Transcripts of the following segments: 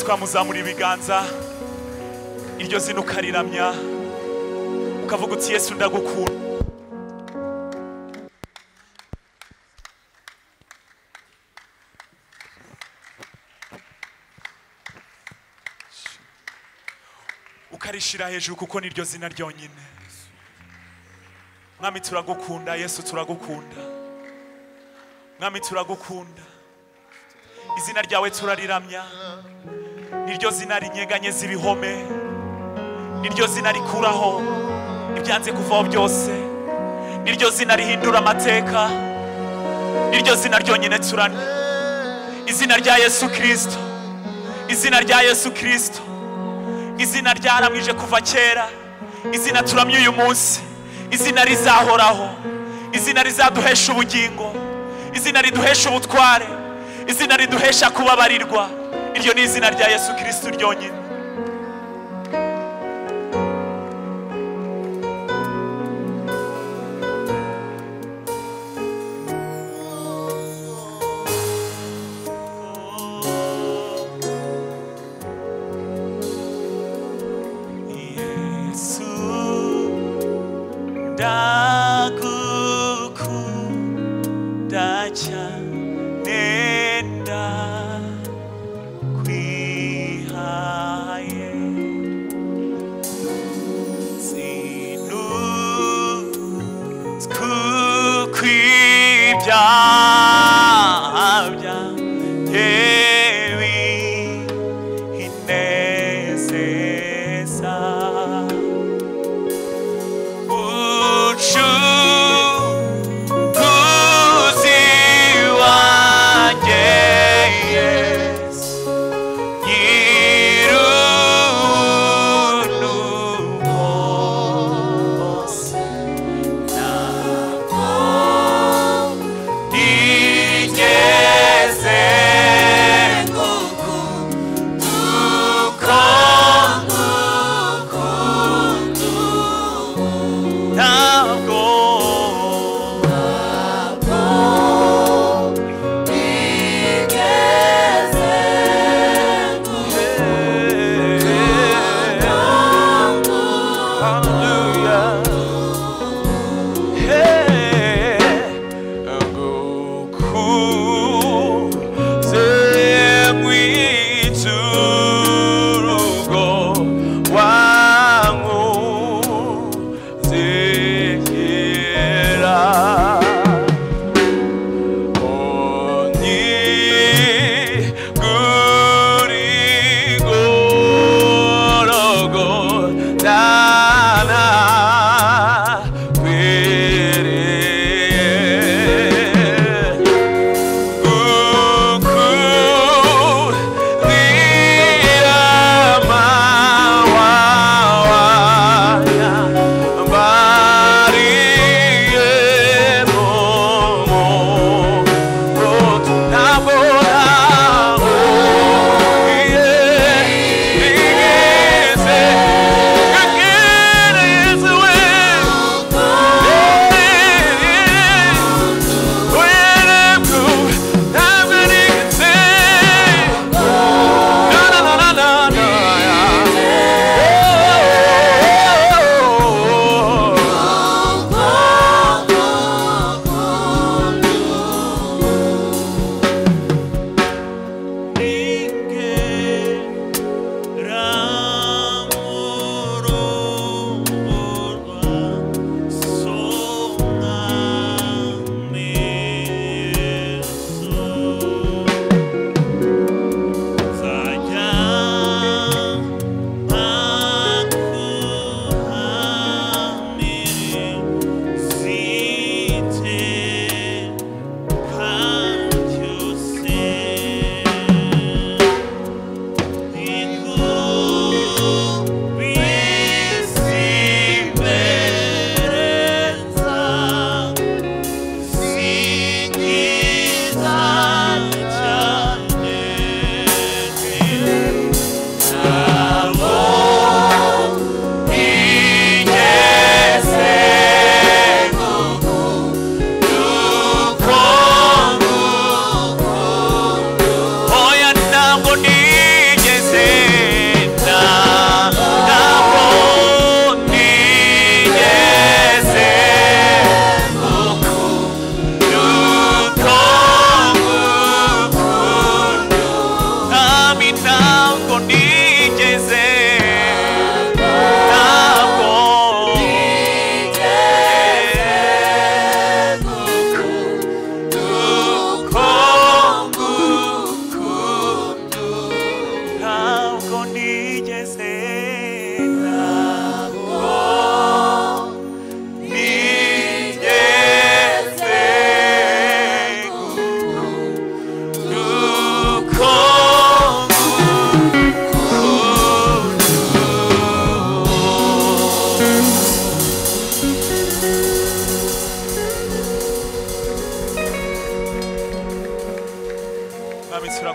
twamuzamura ibiganza iryo zina ukariramya ukavuga uti Yesu ndagukunda. Ukarishira hejuru kuko niryo zina ryonyine. Mwami turagukunda, Yesu turagukunda. Mwami turagukunda, izina ryawe turariramya. Niryo zina rinyeganyeza ibihome, niryo zina rikuraho ibyanze kuvaho byose, niryo zina rihindura amateka, niryo zina ryonyine turane. Izina rya Yesu Kristo, izina rya Yesu Kristo, izina ryaramwije kuva kera, izina turamye uyu munsi, izina rizahoraho, izina rizaduhesha ubugingo, izina riduhesha ubutware, izina riduhesha kubabarirwa. Iryo ni izina rya Yesu Kristo ryonyine. Yesu ndagukunda cyane ndakwihaye sinuzkukwibyaha byanjye binezeza umucunguzi wanjye Yesu nyir'ubuntu bwose ntabwo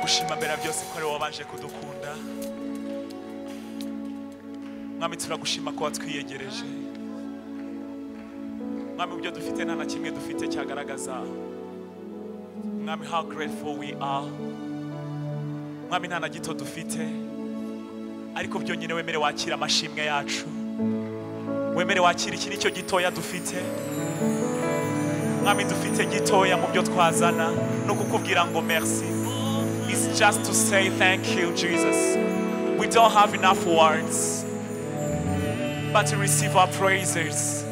turagushima mbere byose ko ari wowe wabanje kudukunda. Mwami turagushima ko watwiyegereje. Mwami ibyo dufite nta na kimwe dufite cyagaragaza Mwami how grateful we are. Mwami nta na gito dufite, ariko byonyine wemere wakira amashimwe yacu, wemere wakira iki nicyo gitoya dufite. Mwami dufite gitoya mu byo twazana no kukubwira ngo merci. It's just to say thank you, Jesus. We don't have enough words but to receive our praises.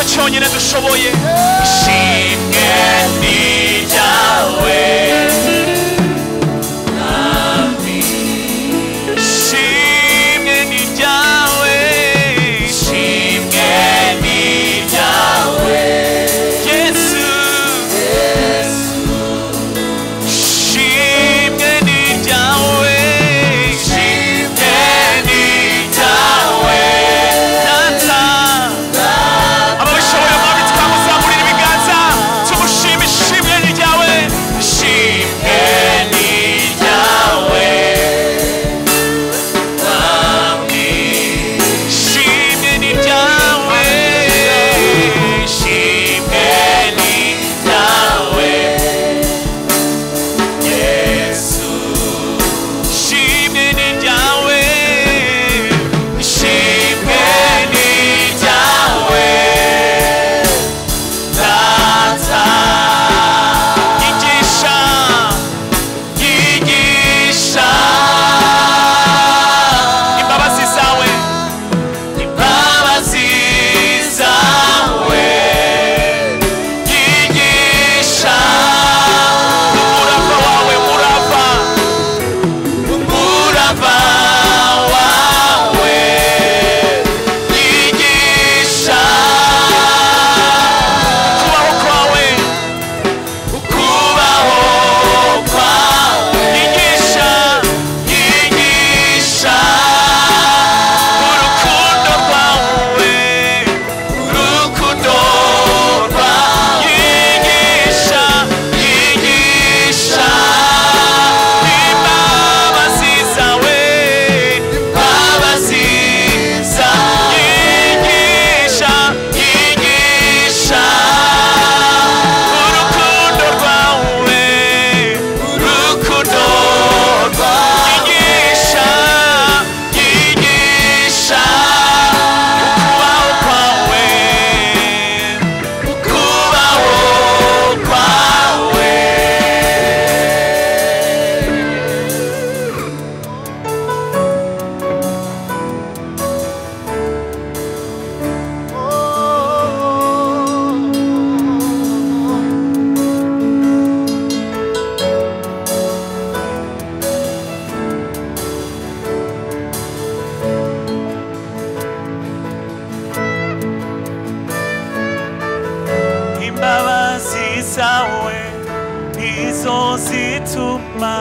Cyonyine dushoboye shimwe ni ryawe nami shimwe ni ryawe shimwe ni ryawe Yesu shimwe ni ryawe shimwe ni ryawe Data ababishoboye mwami twamuzamurira ibiganza tumushime ishimwe ni ryawe imbabazi zawe nizo zituma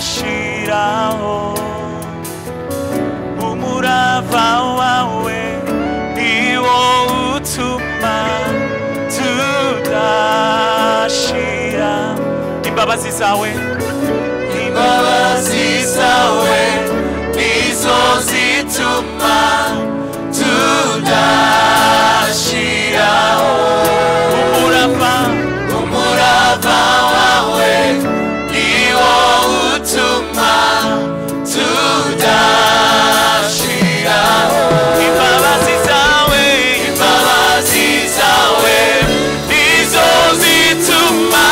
tudashiraho umurava wawe niwo utuma tudashira imbabazi zawe nizo zituma tudashiraho umurava wawe niwo utuma tudashiraho imbabazi zawe nizo zituma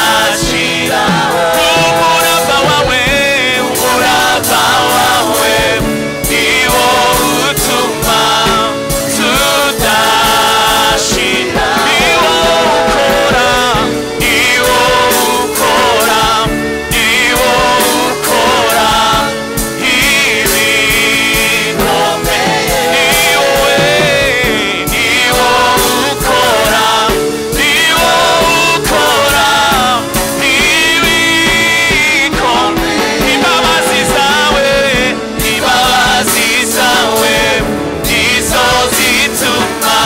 tudashiraho umurava wawe niwo utuma tudashira niwo ukora ibikomeye niwo ukora ibikomeye imbabazi zawe nizo zituma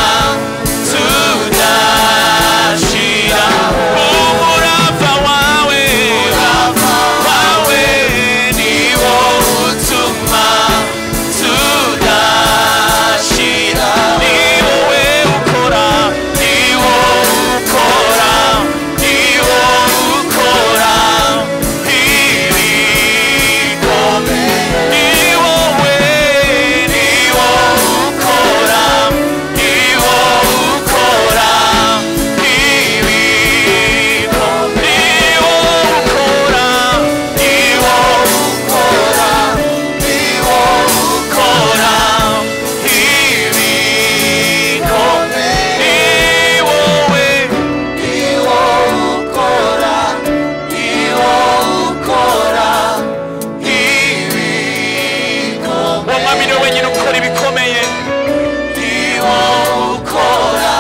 tudashira umurava wawe niwo utuma tudashira ni wowe ukora ibikomeye ni wowe ukora umwami niwe wenyine ukora ibikomeye niwo ukora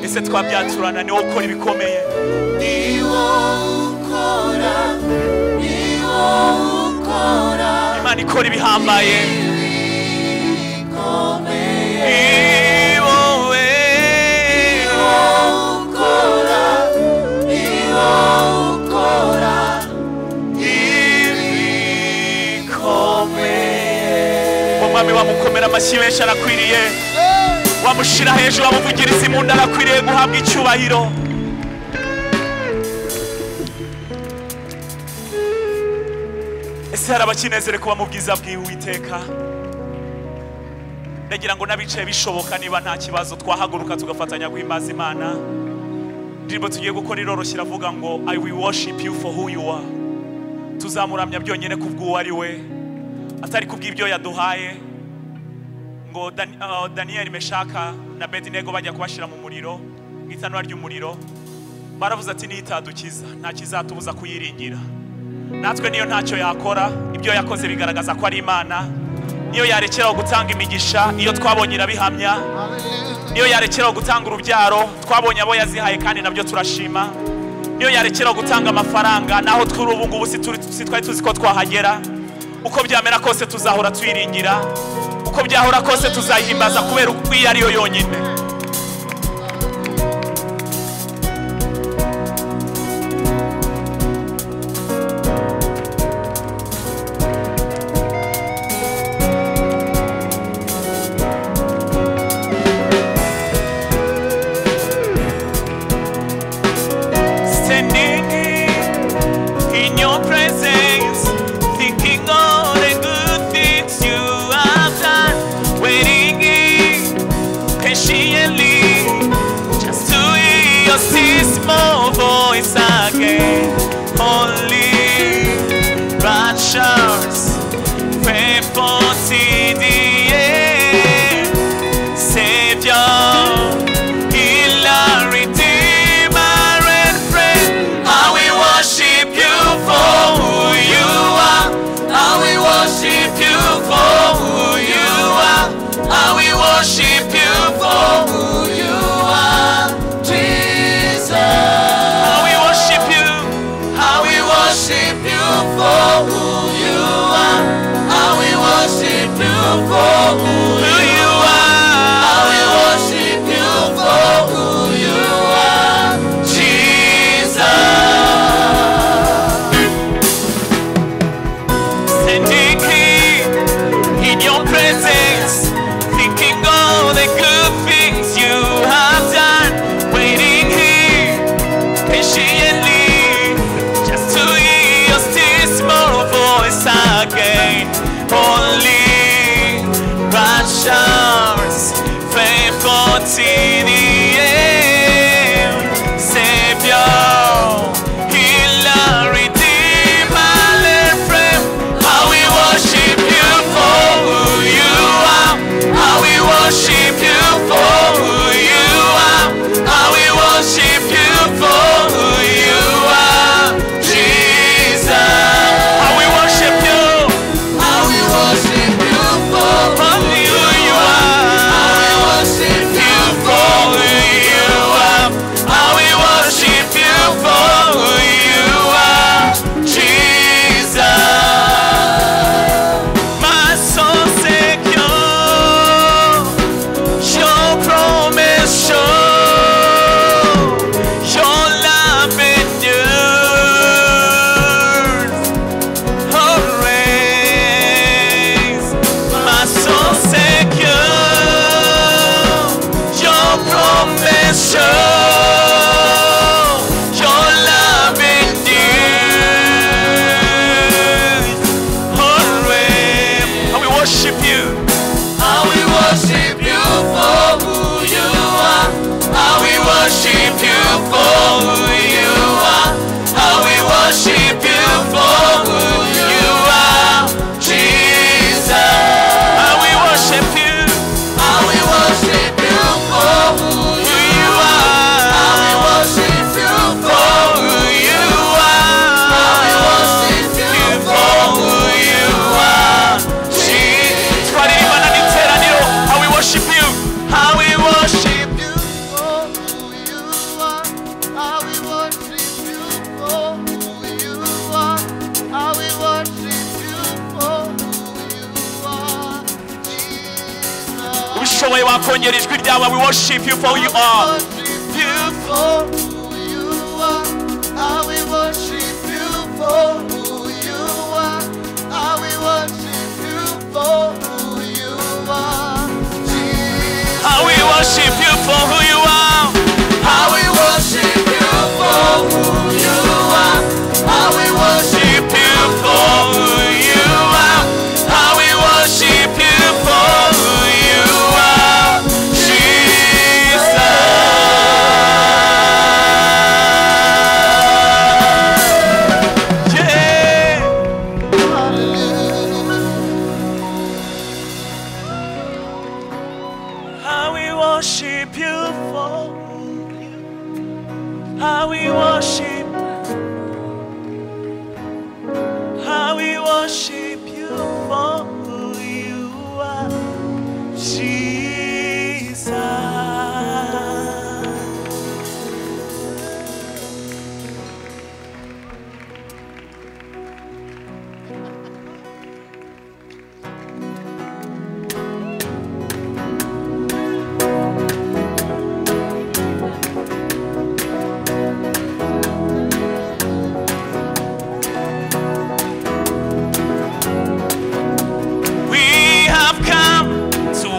ese twabyaturana niwo ukora ibikomeye Imana ikora ibihambaye umwami wamukomera amashyi menshi arakwiriye wamushira hejuru amuvugiriza impundu arakwiriye guhabwa icyubahiro ese hari abakinezere kuba mu bwiza bw'Uwiteka ndagira ngo n'abicaye bishoboka niba nta kibazo twahaguruka tugafatanya guhimbaza Imana ndirimbo tugiye gukora iroroshye iravuga ngo I will worship you for who you are tuzamuramya byonyine kubw'uwo ari we atari kubw'ibyo yaduhaye ngo Daniel Meshaka na Abedinego bajya kubashira mu muriro itanura ry'umuriro baravuze ati nitadukiza nta kizatubuza kuyiringira natwe niyo ntacyo yakora ibyo yakoze bigaragaza ko ari Imana niyo yarekeraho gutanga imigisha iyo twabonye irabihamya niyo yarekeraho gutanga urubyaro twabonye abo yazihaye kandi nabyo turashima niyo yarekeraho gutanga amafaranga naho twuri ubu ngubu si twari tuzi ko twahagera uko byamera kose tuzahora twiringira uko byahora kose tuzayihimbaza kubera uko ari yo yonyine ubishoboye wakongera ijwi ryawe. We worship you for who you are. For who you are, I will worship you for who you are. I will worship you for who you are. Jesus. I will worship you for who you are. I will worship you for who you are. I will worship you for who you are. I will worship you for who you are. Jesus. Worship you for how we worship, how we worship you for who you are, Jesus.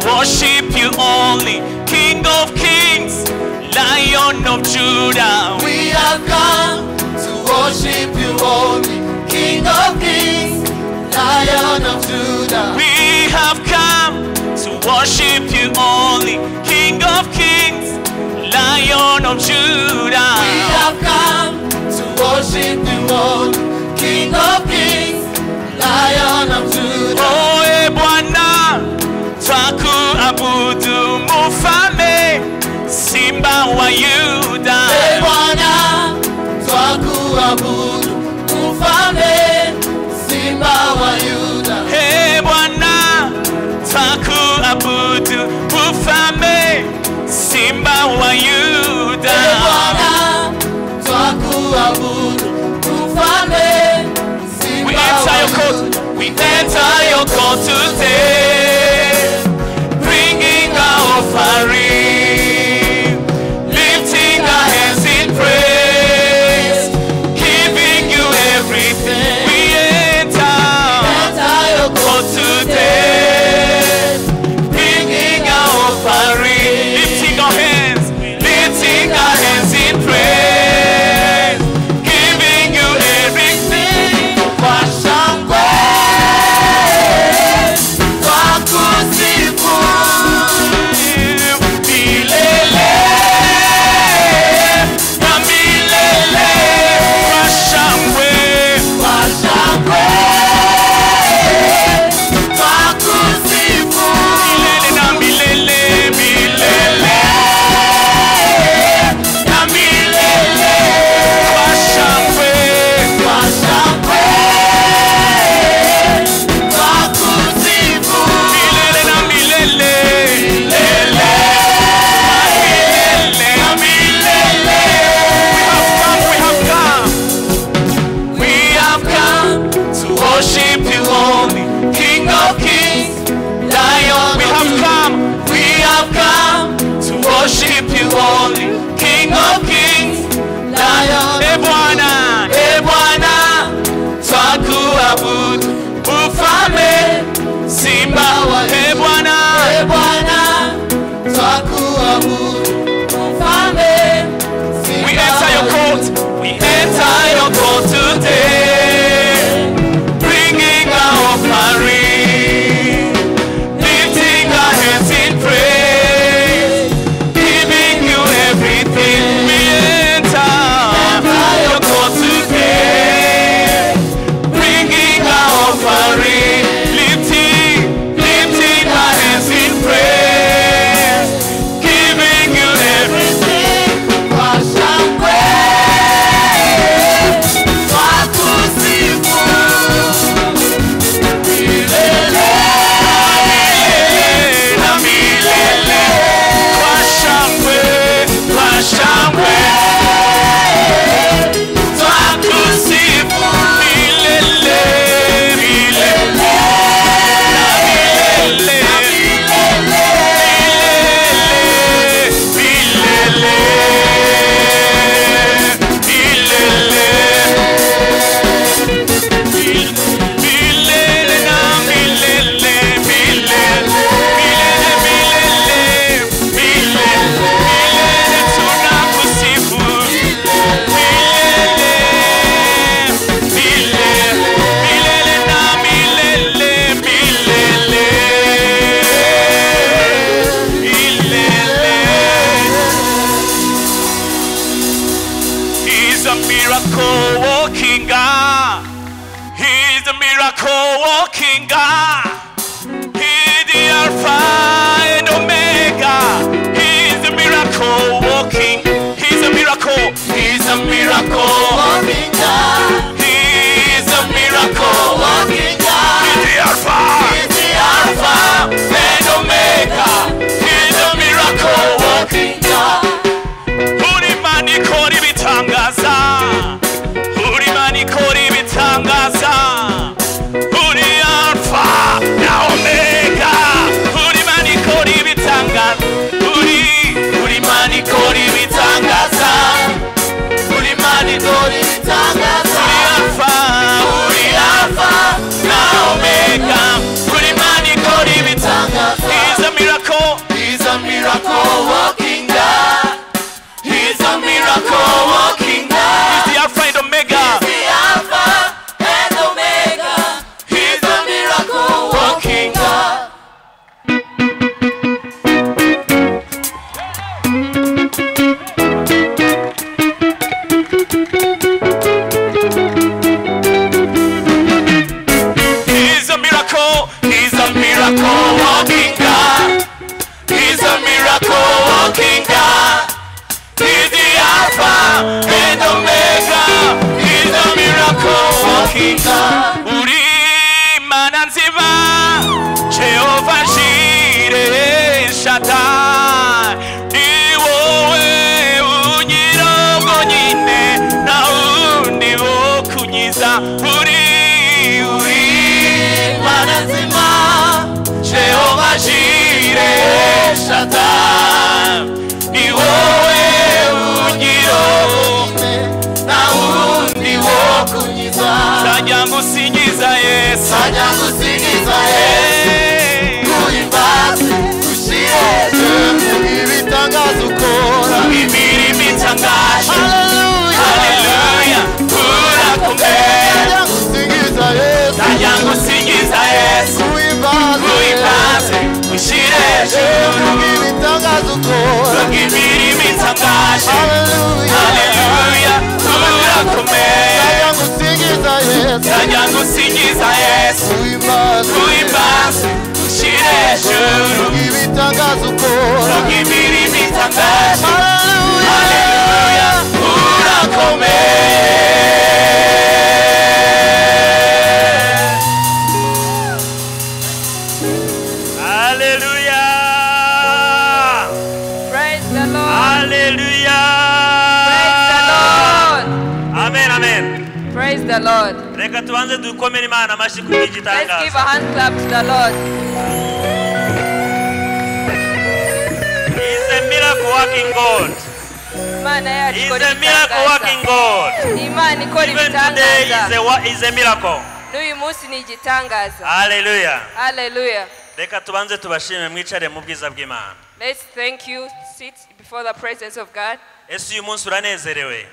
Worship you only, King of Kings, Lion of Judah. We have come to worship you only, King of Kings, Lion of Judah. We have come to worship you only, King of Kings, Lion of Judah. We have come to worship you only, King of Kings, Lion of Judah. Oh, Bwana, twakuabudu mfalme, Simba wa Yuda. Bwana, twakuabudu mfalme, Simba wa Yuda. Bwana, twakuabudu mfalme, Simba wa Yuda. Bwana, twakuabudu mfalme, Simba wa Yuda. We enter your court today, bringing our offering, lifting our hands in praise, giving you everything. We enter your court today, bringing our offering, lifting our hands in praise, giving you everything. Kwa shangwe, miracle walking God. He's the miracle walking God. He's the Alpha and Omega. He's the miracle walking. He's a miracle. He's a miracle walking God. He's a miracle walking God. He's the Alpha. He's the Alpha and Omega. He's a miracle walking God. 우리만이 거리 비탄가사. 우리만이 거리 비탄가사. 우리 알파 나 오메가. 우리만이 거리 비탄가. 우리만이 거리 비탄가사. 우리만이 거리 비탄가사. 우리 알파 나 오메가. 우리만이 거리 비탄가사. He's a miracle. He's a miracle walking God. He's a miracle walking God. He's the Alpha and Omega. He's the Alpha and Omega. He's a miracle walking God. He's a miracle. He's a miracle walking God. He's a miracle walking God. He's the Alpha and Omega. He's a miracle walking God. 우리만 안지만 제호바 시레 샤다 니워에 운이로고니네 나운니워 쿠니사 우리만 안지만 제호바 시레 샤다 니워에 Sanyangusingiza Yesu, sanyangusingiza Yesu, kuimbaze kushire ibitangazo ukora imirimo itangaje. Haleluya, urakomeye. Sanyangusingiza Yesu, sanyangusingiza Yesu, kuimbaze kushire ibitangazo ukora imirimo itangaje. Haleluya, urakomeye. Sanyangusingiza Yesu, kuimbaze ushire hejuru ibitangazo ukora imirimo itangaje. Haleluya, urakomeye. Haleluya. Praise the Lord. Haleluya. Praise the Lord. Amen, amen. Praise the Lord. Reka tuanze dukomere Imana amashyi kuri iki Let's give a gitangaza. hand clap to the Lord. He's a miracle working God. Imana yacu He's ikora a miracle working ibitangaza. God. Imana ikora Even today ibitangaza. is a miracle. N'uyu munsi ni igitangaza. Hallelujah. Hallelujah. Reka tubanze tubashime mwicare mu bwiza bw'Imana. Let's thank you. Sit before the presence of God. Ese uyu munsi uranezerewe?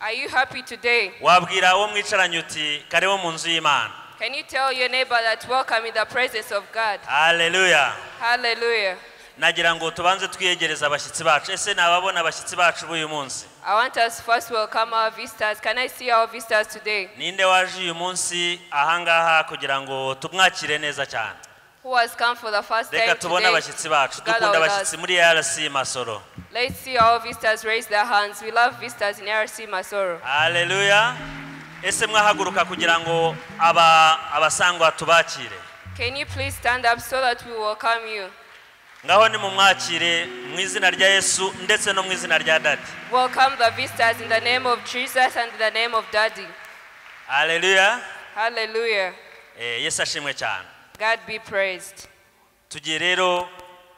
Are you happy today? Wabwira uwo mwicaranye uti karibu mu nzu y'Imana. Can you tell your neighbor that welcome in the presence of God? Hallelujah. Hallelujah. Nagira ngo tubanze twiyegereza abashyitsi bacu. Ese nababona abashyitsi bacu b'uyu munsi? I want us first to welcome our visitors. Can I see our visitors today? Ninde waje uyu munsi ahangaha kugira ngo tumwakire neza cyane? Who has come for the first time Reka tubone today? abashyitsi bacu. Gather Dukunda with abashyitsi us. muri RC Masoro. Let's see our visitors raise their hands. We love visitors in RC Masoro. Hallelujah. Ese mwahaguruka kugira ngo abasangwa tubakire. Can you please stand up so that we welcome you? Ngaho ni mumwakire mu izina rya Yesu ndetse no mu izina rya Dadi. Welcome the visitors in the name of Jesus and in the name of Daddy. Hallelujah. Hallelujah. Yesu ashimwe cyane. God be praised. Tugiye rero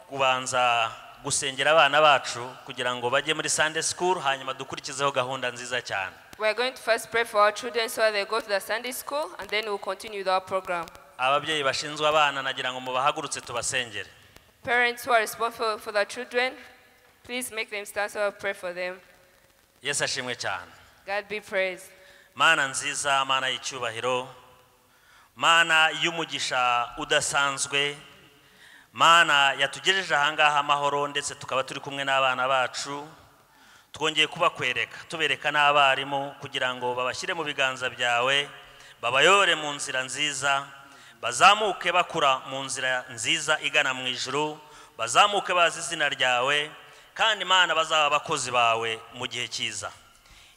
kubanza gusengera abana bacu kugira ngo bajye muri Sunday school hanyuma dukurikizeho gahunda nziza cyane. We're going to first pray for our children so they go to the Sunday school and then we'll continue with our program. Ababyeyi bashinzwe abana nagira ngo mubahagurutse tubasengere. Parents who are responsible for the children, please make them stand so I'll pray for them. Yesu ashimwe cyane. God be praised. Mana nziza, mana y'icyubahiro, mana y'umugisha udasanzwe, mana yatugejeje ahangaha amahoro ndetse tukaba turi kumwe n'abana bacu. twongeye kubakwereka tubereka n'abarimu kugira ngo babashyire mu biganza byawe babayore mu nzira nziza bazamuke bakura mu nzira nziza igana mu ijuru bazamuke bazi izina ryawe kandi Imana bazaba abakozi bawe mu gihe cyiza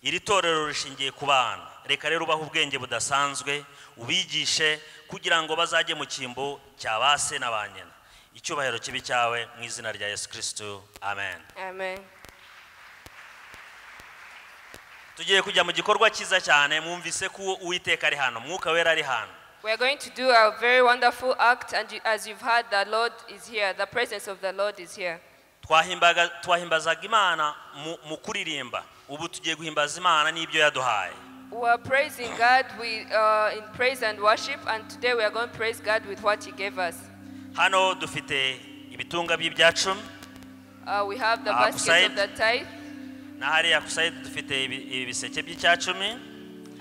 iri torero rishingiye ku bana reka rero ubaha ubwenge budasanzwe ubigishe kugira ngo bazajye mu cyimbo cya base n'abanyena icyubahiro kibi cyawe mu izina rya Yesu Kristo amen Amen. tugiye kujya mu gikorwa cyiza cyane mwumvise ko Uwiteka ari hano mwuka wera ari hano. We are going to do a very wonderful act, and as you've heard, the Lord is here. The presence of the Lord is here. twahimbazaga Imana mu kuririmba ubu tugiye guhimbaza Imana n'ibyo yaduhaye. We are praising God in praise and worship, and today we are going to praise God with what He gave us. Hano dufite ibitunga by'ibyacumi. We have the basket of the tithe. Na hariya kusayidi dufite ibiseke by'icyacumi.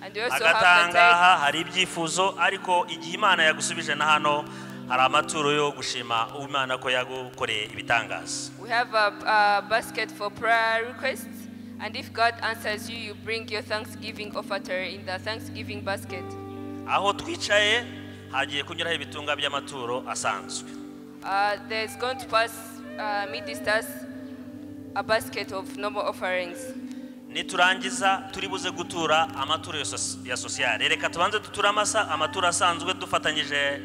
And we also agatangaha hari ibyifuzo ariko igihe Imana yagusubije na hano hari amaturo yo gushima Imana ko yagukoreye ibitangaza. We have a basket for prayer requests, and if God answers you, you bring your thanksgiving offering in the thanksgiving basket. Aho twicaye hagiye kunyuraho ibitunga by'amaturo asanzwe. There's going to pass amidst us a basket of normal offerings. Niturangiza turi buze gutura amaturo ya sociale. Reka tubanze dutura amaturo asanzwe dufatanyije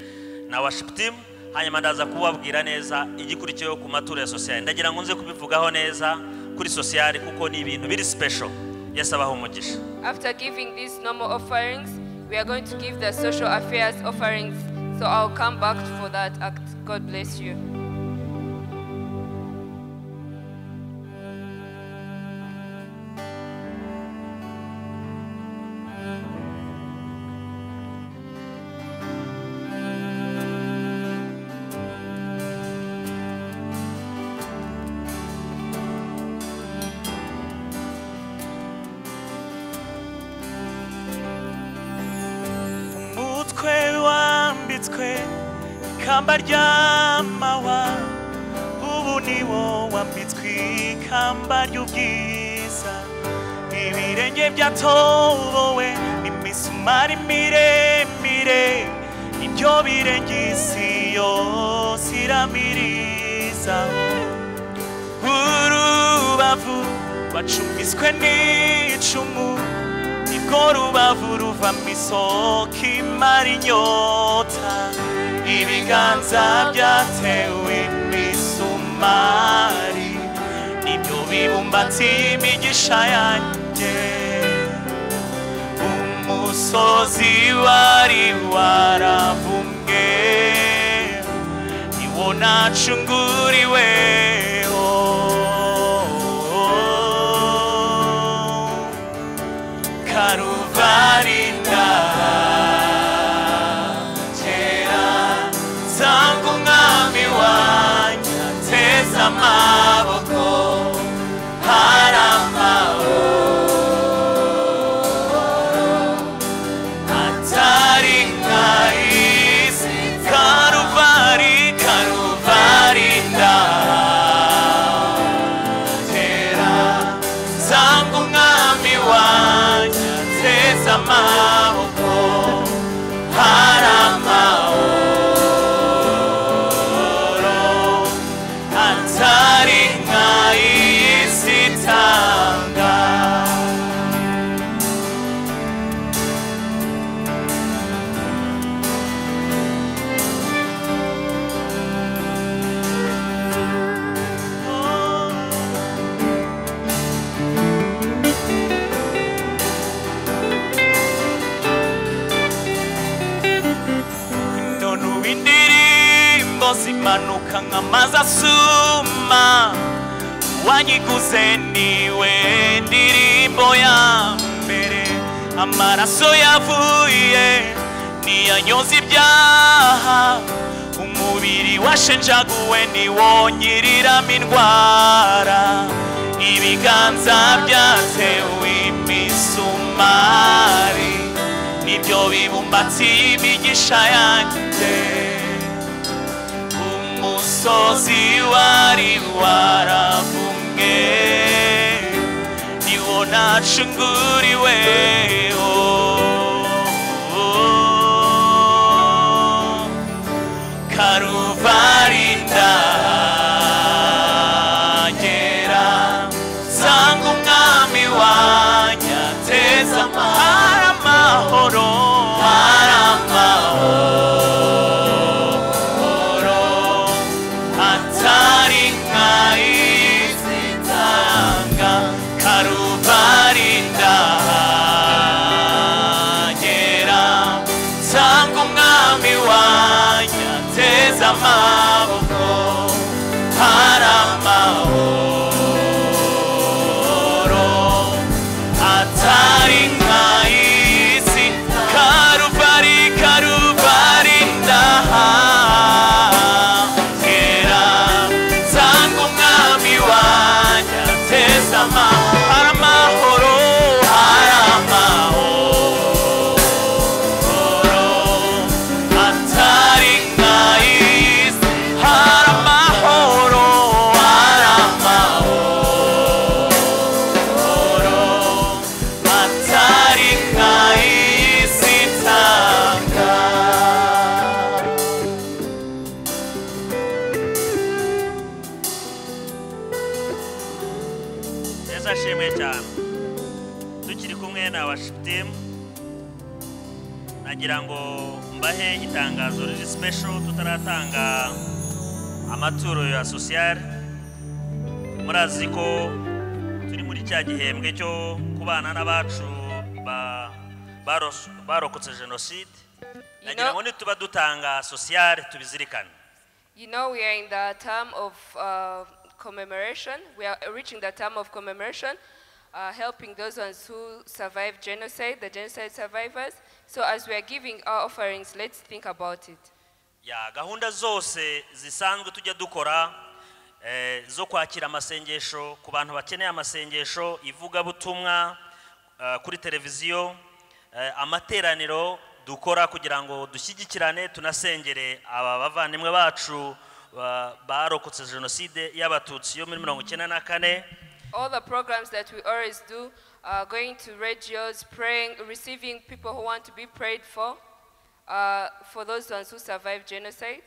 na worship team hanyuma ndaza kubabwira neza igikurikiyeho ku maturo ya sociale. Ndagira ngo nze kubivugaho neza kuri sociale kuko ni ibintu biri special. Yesu abaho umugisha. After giving these normal offerings, we are going to give the social affairs offerings. So I'll come back for that act. God bless you. Ikamba ry'amawa ubu niwo wambitswe ikamba ry'ubwiza ibirenge byatobowe n'imisumari miremire ibyo birenge isi yose iramiriza urubavu rwacumiswe n'icumu nibwo rubavu ruvamo isoko imara inyota ibiganza byatewe imisumari nibyo bibumbatiye imigisha yanjye umusozi wari waravumwe niwo nacunguriweho Karuvari amaboko haramahoro atari nk'isi Karuvari ndatera nsanga umwami wanjye ateze amaboko haramahoro zimanuka nk'amazi asuma wanyiguze niwe ndirimbo ya mbere amaraso yavuye niyanyoza ibyaha umubiri washenjaguwe niwonyiriramo indwara ibiganza byatewe imisumari nibyo bibumbatiye imigisha yanjye umusozi wari waravumwe nacunguriwe Karuvari ndagera nsanga umwami wanjye ateza amahoro atari nk'ay'isi itanga Karuvari ndagera nsanga umwami wanjye ateza amaboko hari amahoro atari nk'ay'isi Karuvari ndahagera nsanga umwami wanjye ateza amahoro atari nk'ay'isi hari amahoro atari nk'ay'isi itanga Yesu ashimwe cyane tukiri kumwe na worship team nagira ngo mbahe itangazo riri special tutaratanga amaturo ya social murazi ko turi muri cya gihembwe cyo kubana n'abacu barokotse genocide nagira ngo nituba dutanga social tubizirikane. You know, we are in the term of commemoration. We are reaching the term of commemoration, helping those ones who survived genocide, the genocide survivors. So as we are giving our offerings, let's think about it. Ya gahunda zose zisanzwe tujya dukora zo kwakira amasengesho ku bantu bakeneye amasengesho ivuga butumwa kuri televiziyo amateraniro dukora kugira ngo dushyigikirane tunasengere aba bavandimwe bacu barokotse genocide y'abatutsi yo muri 1994. All the programs that we always do, going to radios, praying, receiving people who want to be prayed for those ones who survived genocide.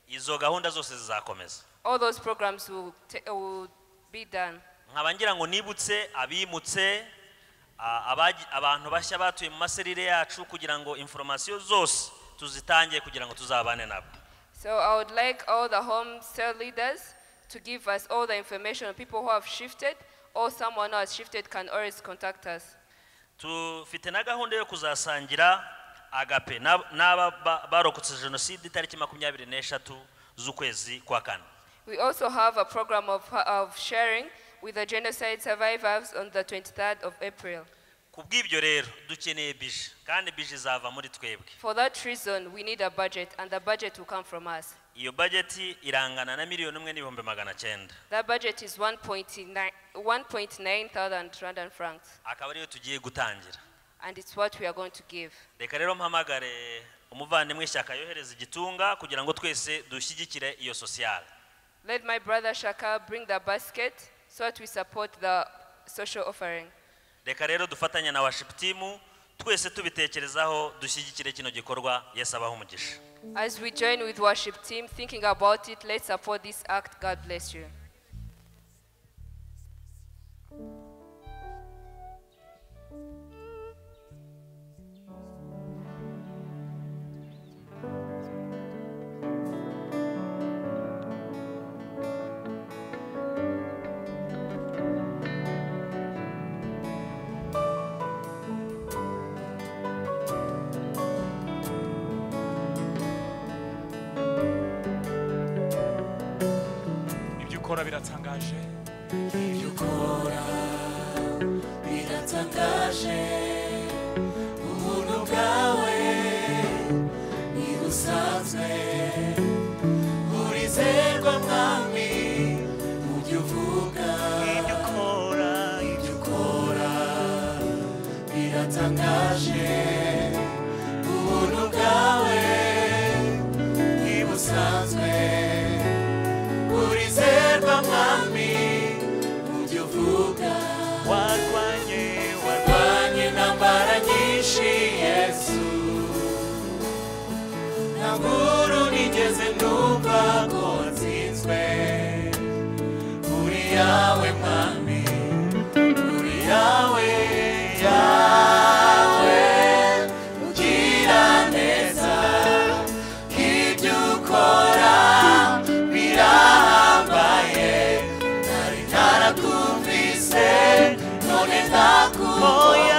Izo gahunda zose zizakomeza. All those programs will be done. Nkabangira ngo nibutse abimutse abantu bashya batuye mu maserire yacu kugira ngo information zose tuzitangiye kugira ngo tuzabane nabo. So I would like all the home cell leaders to give us all the information on people who have shifted, or someone who has shifted can always contact us. Tufite na gahunda yo kuzasangira agape n'aba barokotse genocide tariki 23 z'ukwezi kwa kane. We also have a program of sharing with the genocide survivors on the 23rd of April. Kubw'ibyo rero dukeneye bije kandi bije zava muri twebwe. For that reason we need a budget, and the budget will come from us. Iyo budget irangana na $1,900,000. That budget is 1.9 thousand Rwandan francs. Akaba ariyo tugiye gutangira. And it's what we are going to give. Reka rero mpamagare umuvandimwe Shaka yohereza igitunga kugira ngo twese dushyigikire iyo social. Let my brother Shaka bring the basket so that we support the social offering. Reka rero dufatanya na worship team twese tubitekerezaho dushyigikire kino gikorwa Yesu abaho umugisha. As we join with worship team thinking about it, let's support this act. God bless you. Ibyo biratangaje, ibyo ukora biratangaje, ubuntu bwawe ntibusanzwe, urizerwa mwami mu byo uvuga, ibyo ukora biratangaje, ubuntu bwawe ntibusanzwe, urizerwa mwami mu byo uvuga, warwanye nkuru nigeze numva ko watsinzwe uri yawe mwami uri yawe yawe ugira neza ibyo ukora birahambaye nari narakumvise none ndakubonye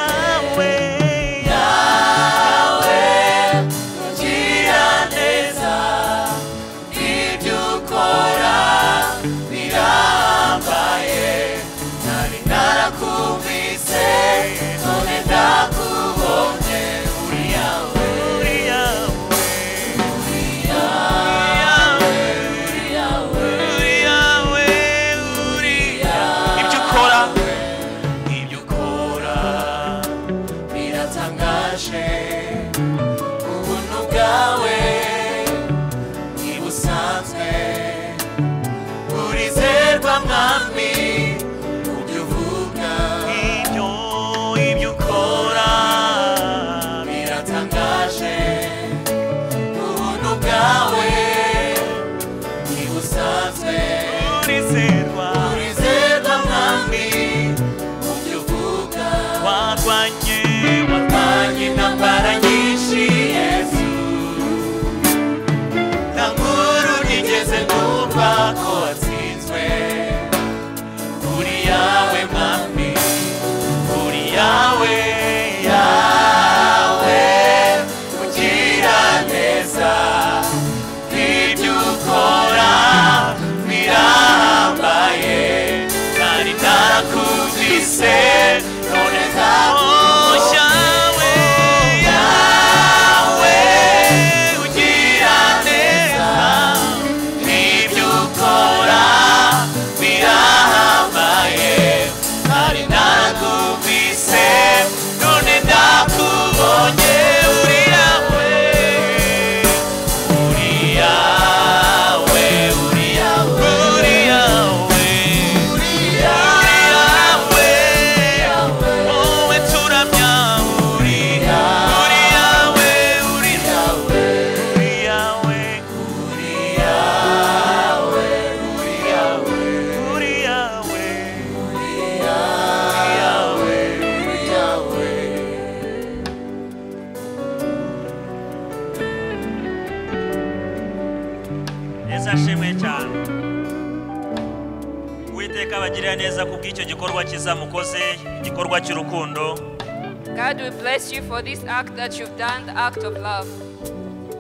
God will bless you for this act that you've done, the act of love.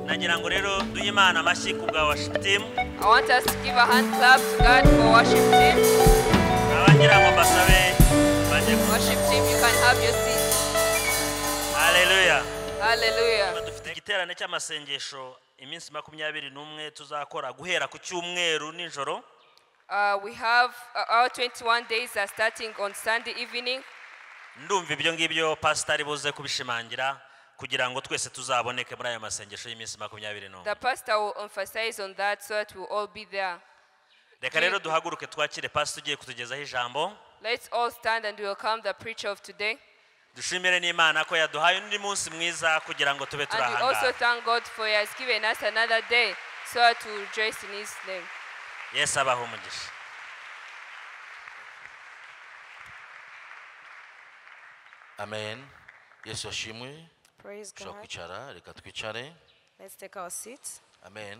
I want us to give a hand clap to God for worship team. Worship team, you can have your seat. Hallelujah. Hallelujah. Igiterane cy'amasengesho iminsi 21 tuzakora guhera ku cyumweru nijoro. We have our 21 days are starting on Sunday evening. Ndumva ibyo ngibyo pastor buze kubishimangira kugira ngo twese tuzaboneke muri ayo masengesho y'iminsi 21. The pastor will emphasize on that so that we'll all be there. Reka rero duhaguruke twakire pastor ugiye kutugezaho ijambo. Let's all stand and welcome the preacher of today. Dushimire n'Imana ko yaduhaye undi munsi mwiza kugira ngo tube turahanga. And we also thank God for he has given us another day so that we rejoice in his name. Yes, abaho umugisha. Amen. Yesu ashimwe. Praise God. Kwicara, reka twicare. Let's take our seats. Amen.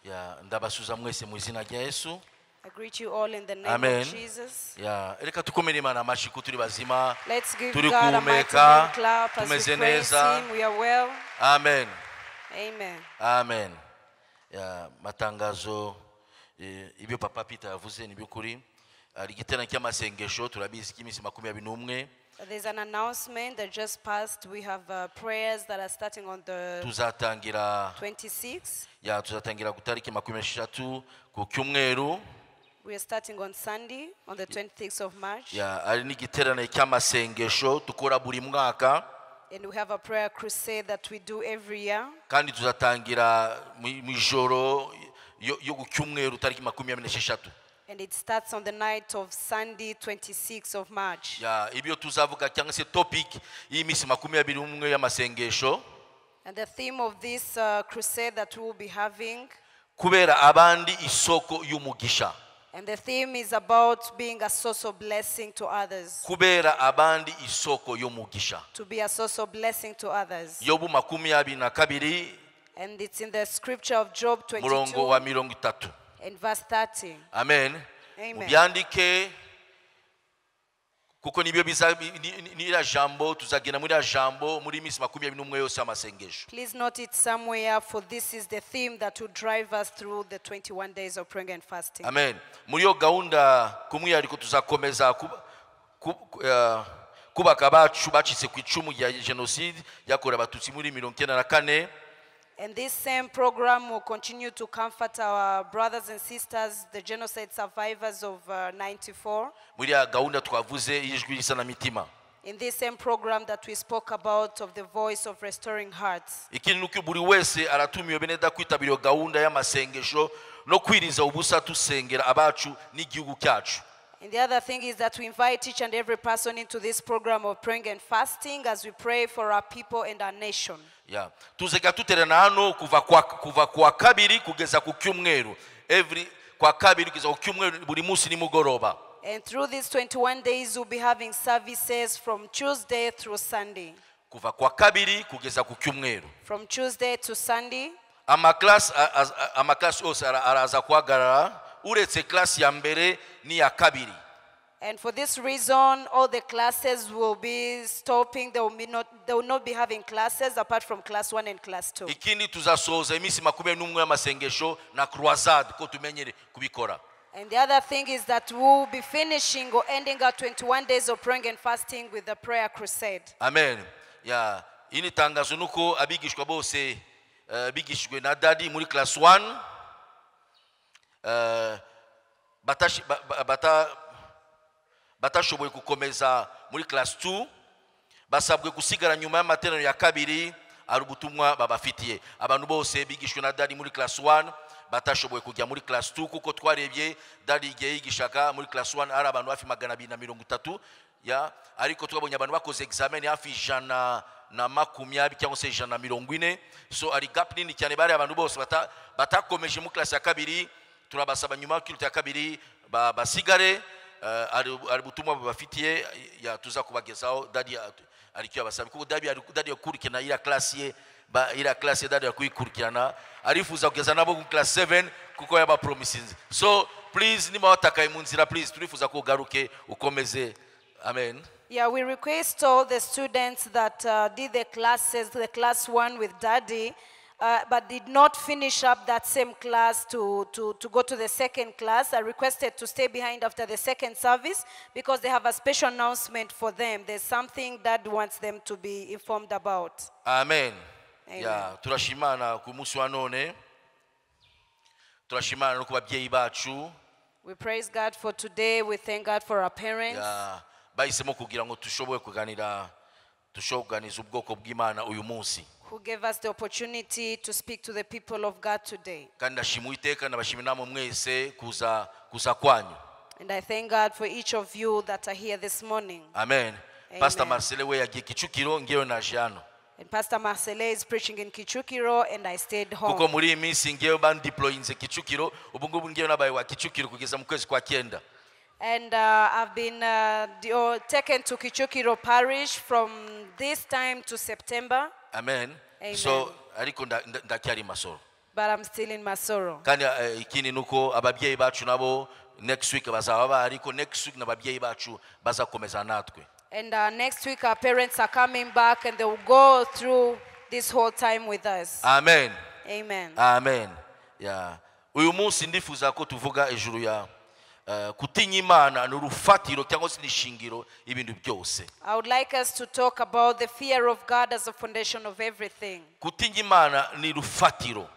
Ya ndabasuza mwese mu izina rya Yesu. I greet you all in the name Amen. of Jesus. Ya reka tukomere Imana amashyi turi bazima. Let's give Turi God a mighty kumeka, hand clap as we tumeze praise neza. him. We are well. Amen. Amen. Amen. Ya matangazo ibyo Papa Peter yavuze ni byukuri. Ari giterane cy'amasengesho turabizi kimisi 21. There's an announcement that just passed. We have prayers that are starting on the Tuzatangira 26th. Ya tuzatangira gutariki 23 ku cyumweru. We are starting on Sunday on the 26th of March. Ya ari ni giterane cy'amasengesho tukora buri mwaka. And we have a prayer crusade that we do every year. Kandi tuzatangira mu ijoro yo ku cyumweru tariki 26. And it starts on the night of Sunday, 26th of March. Ya ibyo tuzavuga cyangwa se topic y'imisi 21 y'amasengesho. And the theme of this crusade that we will be having, kubera abandi isoko y'umugisha. and the theme is about being a source of blessing to others. Kubera abandi isoko y'umugisha. To be a source of blessing to others. Yobu 22 And it's in the scripture of Job murongo wa 22 30. and verse 30. Amen. Amen. Mubyandike kuko nibyo nira jambo tuzagenda muri jambo muri minsi 21 yose amasengesho. Please note it somewhere, for this is the theme that will drive us through the 21 days of praying and fasting. Amen. Muri yo gahunda kumwihariko tuzakomeza kubaka abacu bacitse ku icumu ya genocide yakorewe abatutsi muri 1994. And this same program will continue to comfort our brothers and sisters, the genocide survivors of 94. Muri ya gahunda twavuze ijwi risa na mitima. In this same program that we spoke about of the voice of restoring hearts. Ikindi nuko buri wese aratumiwe beneda kwitabira gahunda y'amasengesho no kwiriza ubusa tusengera abacu n'igihugu cyacu. And the other thing is that we invite each and every person into this program of praying and fasting as we pray for our people and our nation. Yeah. Tuzeka tuterana hano kuva kwa kabiri kugeza ku cyumweru. Every kwa kabiri kugeza ku cyumweru buri munsi nimugoroba. And through these 21 days we'll be having services from Tuesday through Sunday. Kuva kwa kabiri kugeza ku cyumweru. From Tuesday to Sunday. Amaklasi yose araza kuhagarara uretse klasi ya mbere ni ya kabiri. And for this reason, all the classes will be stopping. They will not be having classes apart from class 1 and class 2. Ikindi tuzasoza iminsi 21 y'amasengesho na croisade ko tumenyere kubikora. And the other thing is that we will be finishing or ending our 21 days of praying and fasting with the prayer crusade. Amen. Yeah. Ini tangazo nuko abigishwa bose bigishwe na Daddy muri class 1 batashoboye gukomeza muri class 2 basabwe gusigara nyuma y'amateraniro ya kabiri ari ubutumwa babafitiye. Abantu bose bigishwe na Daddy muri class 1 batashoboye kujya muri class 2 kuko twarebye Daddy igihe yigishaka muri class 1 ari abantu hafi 230 ya ariko twabonye abantu bakoze examen hafi 120 cyangwa se 140. So ari gap nini cyane bari abantu bose batakomeje mu class ya kabiri. Turabasaba nyuma y'ikirute ya kabiri basigare ari butumwa babafitiye ya tuza kubagezaho. Daddy aricyo abasaba kuko Daddy yakurikirana ira class ye ira class Daddy yakuyikurikirana arifuza kugeza nabo ku class 7 kuko yaba promises. So please nima watakaye mu nzira please turifuza ko garuke ukomeze. Amen. Yeah, we request all the students that did the class 1 with Daddy, but did not finish up that same class to go to the second class. I requested to stay behind after the second service because they have a special announcement for them. There's something Dad wants them to be informed about. Amen. Amen. Yeah, turashimana ku munsi wa none. Turashimana no ku babyeyi bacu. We praise God for today. We thank God for our parents. Yeah, bahisemo kugira ngo tushoboye kuganiza ubwoko bw'Imana uyu munsi. Who gave us the opportunity to speak to the people of God today. Kandi ndashimira Uwiteka nabashimira namwe mwese kuza kwanyu. And I thank God for each of you that are here this morning. Amen. Amen. Pastor Marcel we yagiye Kicukiro ngewe naje hano. And Pastor Marcele is preaching in Kichukiro and I stayed home. Kuko muri minsi ngewe ban deployinze Kicukiro ubu ngubu ngewe nabaye wa Kicukiro kugeza mu kwezi kwa 9. And I've been taken to Kichukiro Parish from this time to September. Amen. Amen. So ariko ndacyari Masoro. But I'm still in Masoro. Kandi ikindi nuko ababyeyi bacu nabo next week bazaba ariko next week nababyeyi bacu bazakomeza natwe. And next week our parents are coming back and they will go through this whole time with us. Amen. Amen. Amen. Yeah. Uyu munsi ndifuza ko tuvuga ejuru ya kutinya Imana n'urufatiro cyangwa se nishingiro ibintu byose. I would like us to talk about the fear of God as a foundation of everything. Kutinya Imana ni rufatiro.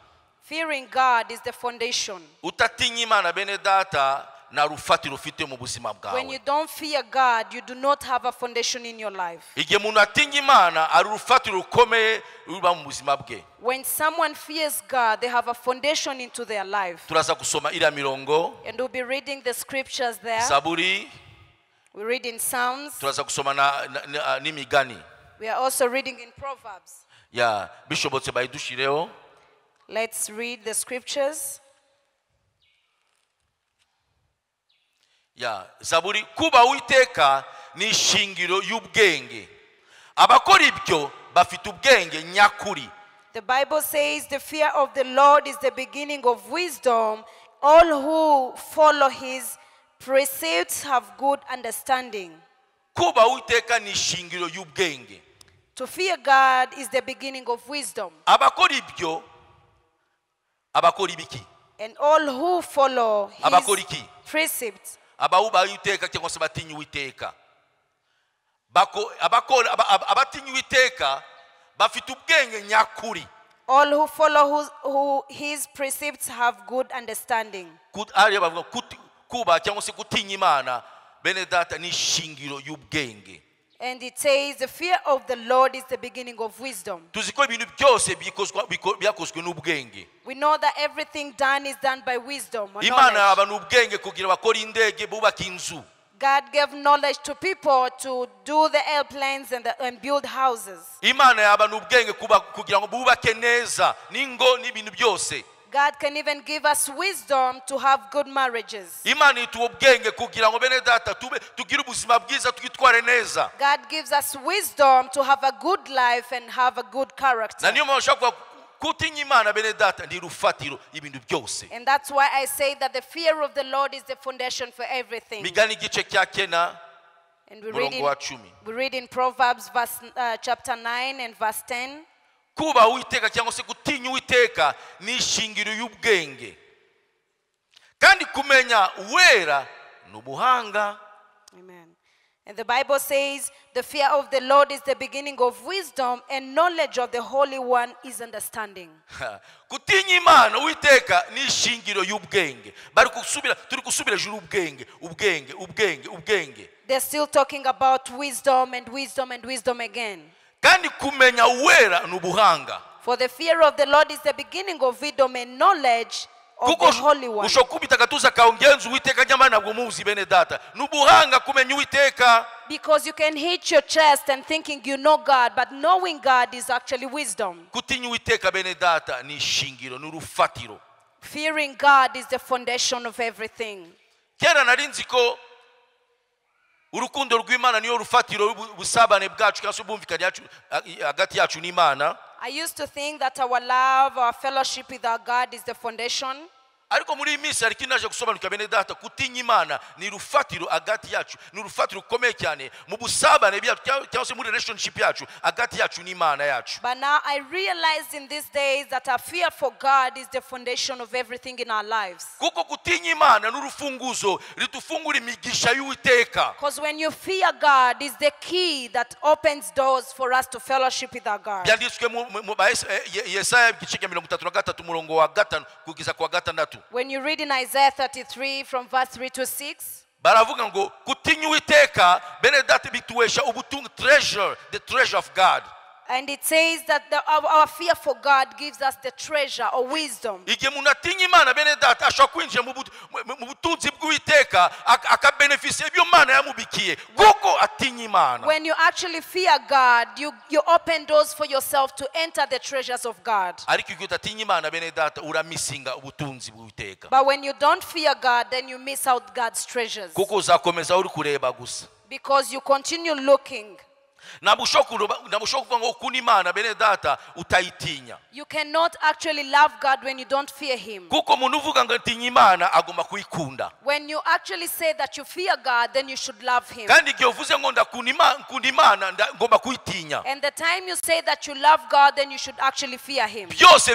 Fearing God is the foundation. Utatinya Imana bene data na rufatiro ufite mu buzima bwawe. When you don't fear God, you do not have a foundation in your life. Igihe umuntu atinya Imana ari urufatiro rukomeye ruba mu buzima bwe. When someone fears God, they have a foundation into their life. Turaza kusoma ira mirongo. And we'll be reading the scriptures there. Zaburi. We read in Psalms. Turaza kusoma n'imigani. We are also reading in Proverbs. ya bishobotse bayidushireho. Let's read the scriptures. Ya Zaburi, kuba Uwiteka ni ishingiro y'ubwenge, abakora ibyo bafite ubwenge nyakuri. The Bible says the fear of the Lord is the beginning of wisdom. All who follow his precepts have good understanding. Kuba Uwiteka ni ishingiro y'ubwenge. To fear God is the beginning of wisdom. Abakora ibyo abakora ibiki? And all who follow Abakora his iki? precepts, Abawubaha Uwiteka cyangwa se batinya Uwiteka. Abatinya Uwiteka bafite ubwenge nyakuri. all who follow his precepts have good understanding. Kuba cyangwa se gutinya Imana bene data ni ishingiro y'ubwenge. And it says the fear of the Lord is the beginning of wisdom. Tuziko ibintu byose byakozwe n'ubwenge. We know that everything done is done by wisdom or Imana knowledge. abantu ubwenge kugira bakora indege bubaka inzu. God gave knowledge to people to do the airplanes and build houses. Imana abantu ubwenge kugira ngo bubake neza n'ingo n'ibintu byose. God can even give us wisdom to have good marriages. Imana ituha ubwenge kugira ngo bene data tugire ubuzima bwiza twitware neza. God gives us wisdom to have a good life and have a good character. Na niyo mpamvu ushaka kutinya Imana bene data ndi rufatiro ibintu byose. And that's why I say that the fear of the Lord is the foundation for everything. Migani igice cya kena And we murongo wa 10. read in Proverbs chapter 9 and verse 10. Kuba Uwiteka cyangwa se gutinya Uwiteka ni ishingiro y'ubwenge, kandi kumenya uwera n'ubuhanga. Amen. And the Bible says the fear of the Lord is the beginning of wisdom, and knowledge of the Holy One is understanding. Gutinya Imana Uwiteka ni ishingiro y'ubwenge. Turi kusubira juru ubwenge. They're still talking about wisdom and wisdom and wisdom again. Kandi kumenya uwera n'ubuhanga. For the fear of the Lord is the beginning of wisdom and knowledge of the Holy One. Ushokubita gatuza kaungenza Uwiteka nyamara ntabwo muzi bene data. N'ubuhanga kumenya Uwiteka. Because you can hit your chest and thinking you know God, but knowing God is actually wisdom. Gutinya Uwiteka bene data ni ishingiro n'urufatiro. Fearing God is the foundation of everything. Kera narinzi ko urukundo rw'Imana niyo rufatiro ubusabane bwacu cyangwa se ubumvikane hagati yacu n'Imana. I used to think that our love, our fellowship with our God is the foundation. Ariko muri minsi hari kinaje gusobanuka bene data kutinya Imana ni rufatiro hagati yacu, ni rufatiro rukomeye cyane mu busabane byacu cyangwa se muri relationship yacu hagati yacu n'Imana yacu. But now I realize in these days that our fear for God is the foundation of everything in our lives. Kuko kutinya Imana n'urufunguzo ritufungura imigisha y'Uwiteka. Because when you fear God is the key that opens doors for us to fellowship with our God. Byanditswe mu Yesaya igice cya 33 murongo wa 5 kugeza kwa 6. When you read in Isaiah 33 from verse 3 to 6, baravuga ngo kutinya Uwiteka bene data bituwesha ubutunzi, treasure, the treasure of God. and it says that our fear for God gives us the treasure or wisdom. Igihe umuntu atinya Imana bene data ashobora kwinjira mu butunzi bw'Uwiteka akabenefisa ibyo Imana yamubikiye kuko atinya Imana. When you actually fear God, you open doors for yourself to enter the treasures of God. Ariko igihe utatinya Imana bene data uramisinga ubutunzi bw'Uwiteka. But when you don't fear God, then you miss out God's treasures. Kuko uzakomeza uri kureba gusa. Because you continue looking. Namushokuva ngo ukunda Imana bene data utayitinya. You cannot actually love God when you don't fear Him. Kuko umuntu uvuga ngo atinya Imana agomba kuyikunda. When you actually say that you fear God, then you should love Him. Kandi igihe uvuze ngo ndakunda Imana ngomba kuyitinya. And the time you say that you love God, then you should actually fear Him. Byose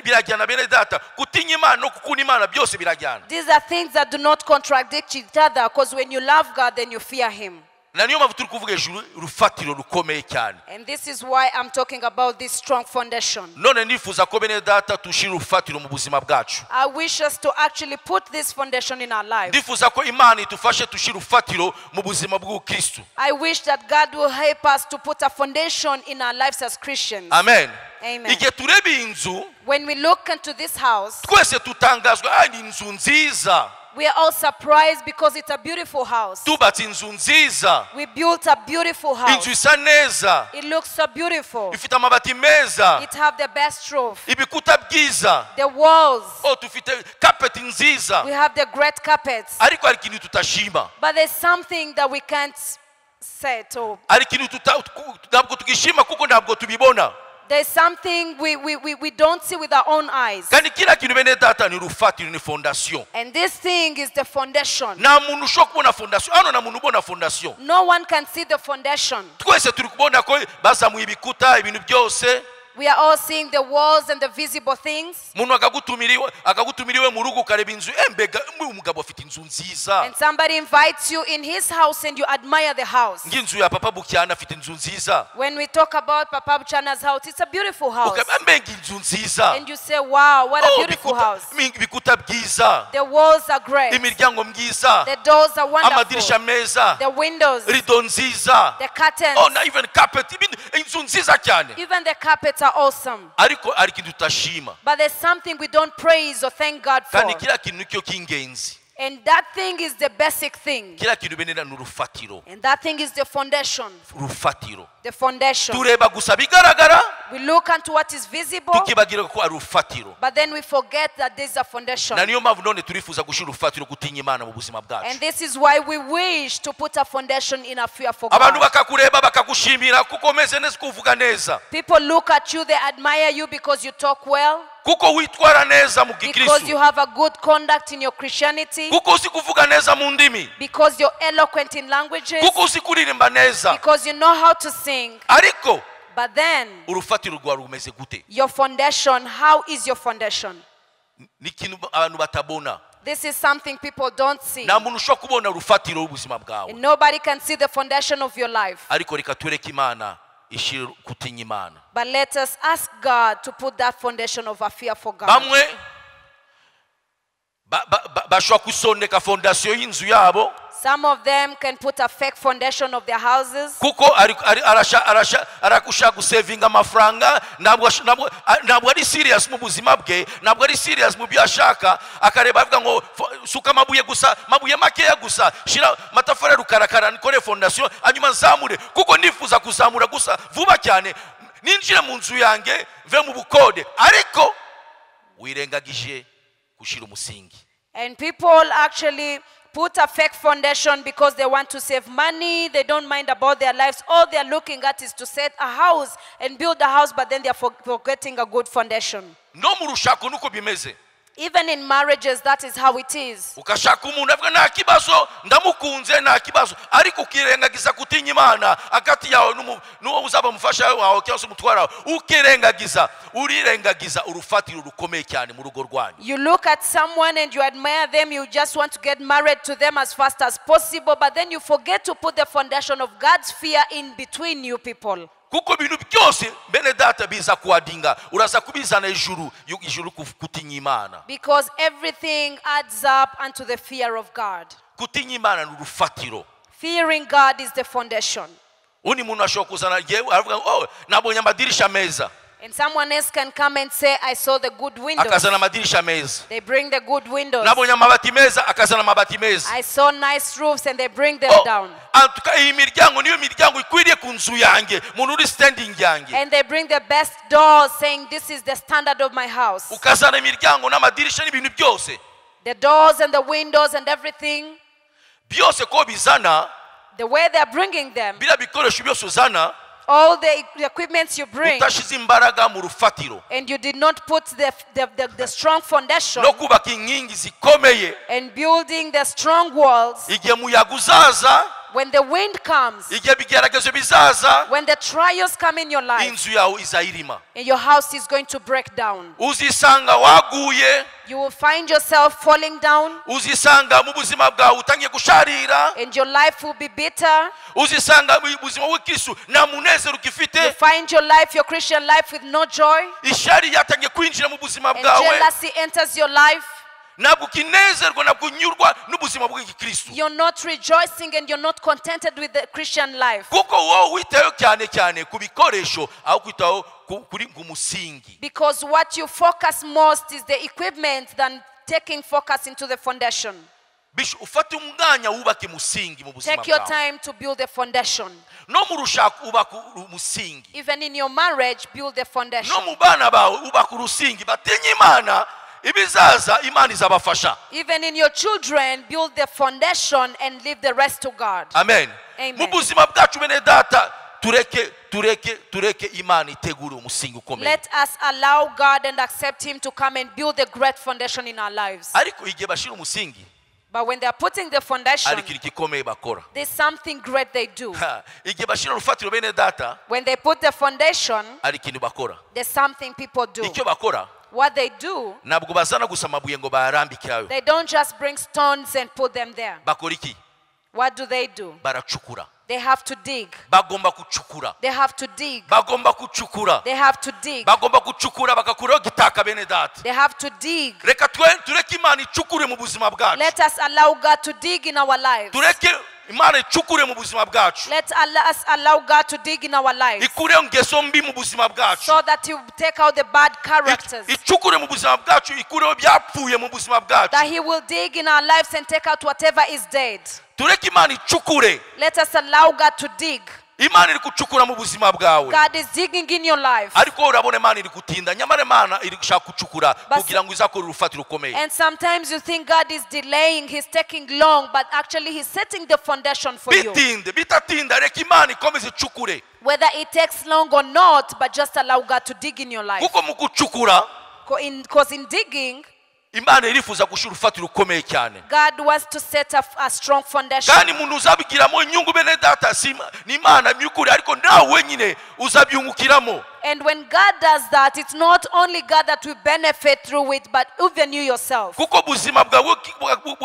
birajyana bene data. Kutinya Imana no gukunda Imana byose birajyana. These are things that do not contradict each other, because when you love God, then you fear Him. Na niyo mpamvu turi kuvuga ejuru rufatiro rukomeye cyane. And this is why I'm talking about this strong foundation. None nifuza ko bene data tushira urufatiro mu buzima bwacu. I wish us to actually put this foundation in our lives. Ndifuza ko Imana itufashe tushira urufatiro mu buzima bw'Ukristo. I wish that God will help us to put a foundation in our lives as Christians. Amen. Amen. Igihe tureba inzu, When we look into this house, twese tutangazwa ni inzu nziza. We are all surprised because it's a beautiful house. tubatse inzu nziza, We built a beautiful inzu house. isa neza, It looks so beautiful. ifite amabati meza, It have the best roof. ibikuta byiza, The walls. dufite carpet nziza, We have the great carpets. ariko hari ikintu tutashima, But there's something that we can't say to. hari ikintu ntabwo tugishima kuko ntabwo tubibona. There's something we don't see with our own eyes. Kandi kila kintu bene data ni urufatiro, ni fondation. And this thing is the foundation. Nta muntu ushobora kubona fondation, hano nta muntu ubona fondation. No one can see the foundation. Twese turi kubona ko bazamuye ibikuta, ibintu byose. We are all seeing the walls and the visible things. Umuntu akagutumiriwe mu rugo ukareba inzu, mbega umugabo afite inzu nziza. And somebody invites you in his house and you admire the house. Nk'inzu ya papa Bucyana afite inzu nziza. When we talk about Papa Buchana's house, it's a beautiful house. Mbega inzu nziza. And you say, wow, what a beautiful house. Ibikuta byiza. The walls are great. Imiryango myiza. The doors are Amadirisha wonderful. meza. The windows, Rido nziza. the curtains, Na even carpet, inzu nziza cyane. even the carpets are awesome. Ariko ari ikintu tutashima. But there's something we don't praise or thank God for. Kandi kila kintu nicyo cy'ingenzi. And that thing is the basic thing. Kila kintu benera ni urufatiro. And that thing is the foundation. Urufatiro. The foundation. Tureba gusa bigaragara, We look unto what is visible, tukibagira ko ari urufatiro. but then we forget that there's a foundation. Na niyo mpamvu none turifuza gushira urufatiro gutinya Imana mu buzima bwacu. And this is why we wish to put a foundation in a fear for Abantu God. bakakureba bakagushimira kuko umeze neza, kuvuga neza. People look at you, they admire you because you talk well, Kuko witwara neza mu because you Gikristo. have a good conduct in your Christianity, Kuko uzi kuvuga neza mu ndimi. because you're eloquent in languages, Kuko uzi kuririmba neza. because you know how to sing. Ariko But then, urufatiro rwawe rumeze gute? your foundation, how is your foundation? Ni ikintu abantu batabona. This is something people don't see. Nta muntu ushobora kubona urufatiro w'ubuzima bwawe. And nobody can see the foundation of your life. Ariko reka tureke Imana ishire kutinya Imana. But let us ask God to put that foundation of a fear for God. Bamwe bashobora kusondeka fondasiyo y'inzu yabo Some of them can put a fake foundation of their houses kuko arakushaka gusevinga amafaranga, ntabwo ari serious mu buzima bwe, ntabwo ari serious mu byo ashaka. Akareba avuga ngo suka amabuye gusa, mabuye makeya gusa, shira matafari rukarakara nikore fondasiyo hanyuma nzamure, kuko nifuza kuzamura gusa vuba cyane ninjire mu nzu yanjye mve mu bukode. Ariko wirengagije gushira umusingi. And people actually put a fake foundation because they want to save money. They don't mind about their lives. All they're looking at is to set a house and build a house, but then they're forgetting a good foundation. No mu rushako nuko bimeze. Even in marriages, that is how it is. Ukashaka umuntu avuga nta kibazo, ndamukunze nta kibazo, ariko ukirengagiza kutinya Imana hagati yawe n'uwo uzaba mufasha wawe cyangwa se umutwara wawe, ukirengagiza, urirengagiza urufatiro rukomeye cyane mu rugo rwanyu. You look at someone and you admire them, you just want to get married to them as fast as possible, but then you forget to put the foundation of God's fear in between you people. Kuko ibintu byose bene data biza kuadinga, uraza kubizana ijuru kutinya Imana. Because everything adds up unto the fear of God. Kutinya Imana ni urufatiro. Fearing God is the foundation. Uni muntu ashobora kuzana yewe aravuga nabonye amadirisha meza. And someone else can come and say, I saw the good windows. Akazana amadirisha meza. They bring the good windows. Nabonye amabati meza, akazana amabati meza. I saw nice roofs and they bring them down. Antuka iyi miryango niyo miryango ikwiriye ku nzu yanjye, muntu uri standing yanjye. And they bring the best doors saying, this is the standard of my house. Ukazana imiryango n'amadirisha n'ibintu byose. The doors and the windows and everything. Byose ko bizana, The way they're bringing them. bila bikoresho byose uzana, All the equipments you bring. utashize imbaraga mu rufatiro. And you did not put the strong foundation. No kubaka inkingi zikomeye. And building the strong walls. Igihe muyaga uzaza, When the wind comes. igihe bigeragezo bizaza, When the trials come in your life. inzu yawe izayirima. And your house is going to break down. Uzisanga waguye, You will find yourself falling down. uzisanga mu buzima bwawe utangiye gusharira, And your life will be bitter. uzisanga mu buzima bw'Kristo nta munezero You ugifite, find your life, your Christian life, with no joy. ishari yatangiye kwinjira mu buzima And bwawe, jealousy enters your life. ntabwo ukinezerwa, ntabwo unyurwa n'ubuzima bw'Kristo, You're not rejoicing and you're not contented with the Christian life. kuko wowe witayeho cyane cyane ku bikoresho aho kwitaho kuri umusingi. Because what you focus most is the equipment than taking focus into the foundation. ufate umwanya wubake musingi mu buzima Take your bwawe. time to build a foundation. No mu rushako ubaka umusingi. Even in your marriage, build a foundation. No mu bana bawe ubaka urusingi batenye Imana ibizaza Imana izabafasha. Even in your children, build the foundation and leave the rest to God. Amen. Amen. Mu buzima bwacu bene data tureke Imana itegura umusingi ukomeye. Let us allow God and accept Him to come and build a great foundation in our lives. Ariko igihe bashira umusingi But when they are putting the foundation, ari ikintu gikomeye bakora. there's something great they do. Igihe bashira urufatiro bene data When they put the foundation, ari ikintu bakora. there's something people do. Icyo bakora What they do, ntabwo bazana gusa amabuye ngo bayarambike ayo. they don't just bring stones and put them there. Bakora iki? What do they do? Baracukura. They have to dig. Bagomba kucukura. They have to dig. Bagomba kucukura. They have to dig. Bagomba kucukura bakakuraho gitaka bene data. They have to dig. Reka tureke Imana icukure mu buzima bwacu. Let us allow God to dig in our lives. Tureke Imana icukure mu buzima bwacu. Let us allow God to dig in our lives Ikureho ingeso mbi mu buzima bwacu. so that He will take out the bad characters. Icukure mu buzima bwacu, ikureho byapfuye mu buzima bwacu. That He will dig in our lives and take out whatever is dead. Tureke Imana icukure. Let us allow God to dig. Imana iri kucukura mu buzima bwawe. God is digging in your life. Ariko urabona Imana iri gutinda, nyamara Imana iri gushaka kucukura kugira ngo izakore urufatiro rukomeye. And sometimes you think God is delaying, He's taking long, but actually He's setting the foundation for you. Bitinde, bitatinda, reka Imana ikomeze icukure. Whether it takes long or not, but just allow God to dig in your life. Kuko mu gucukura Because in digging, Imana irifuza gushira urufatiro rukomeye cyane. God wants to set up a strong foundation. Kandi umuntu uzabigiramo inyungu bene data ni Imana myukuri, ariko nawe wenyine uzabyungukiramo. And when God does that, it's not only God that will benefit through it, but even you yourself. Kuko buzima bwawe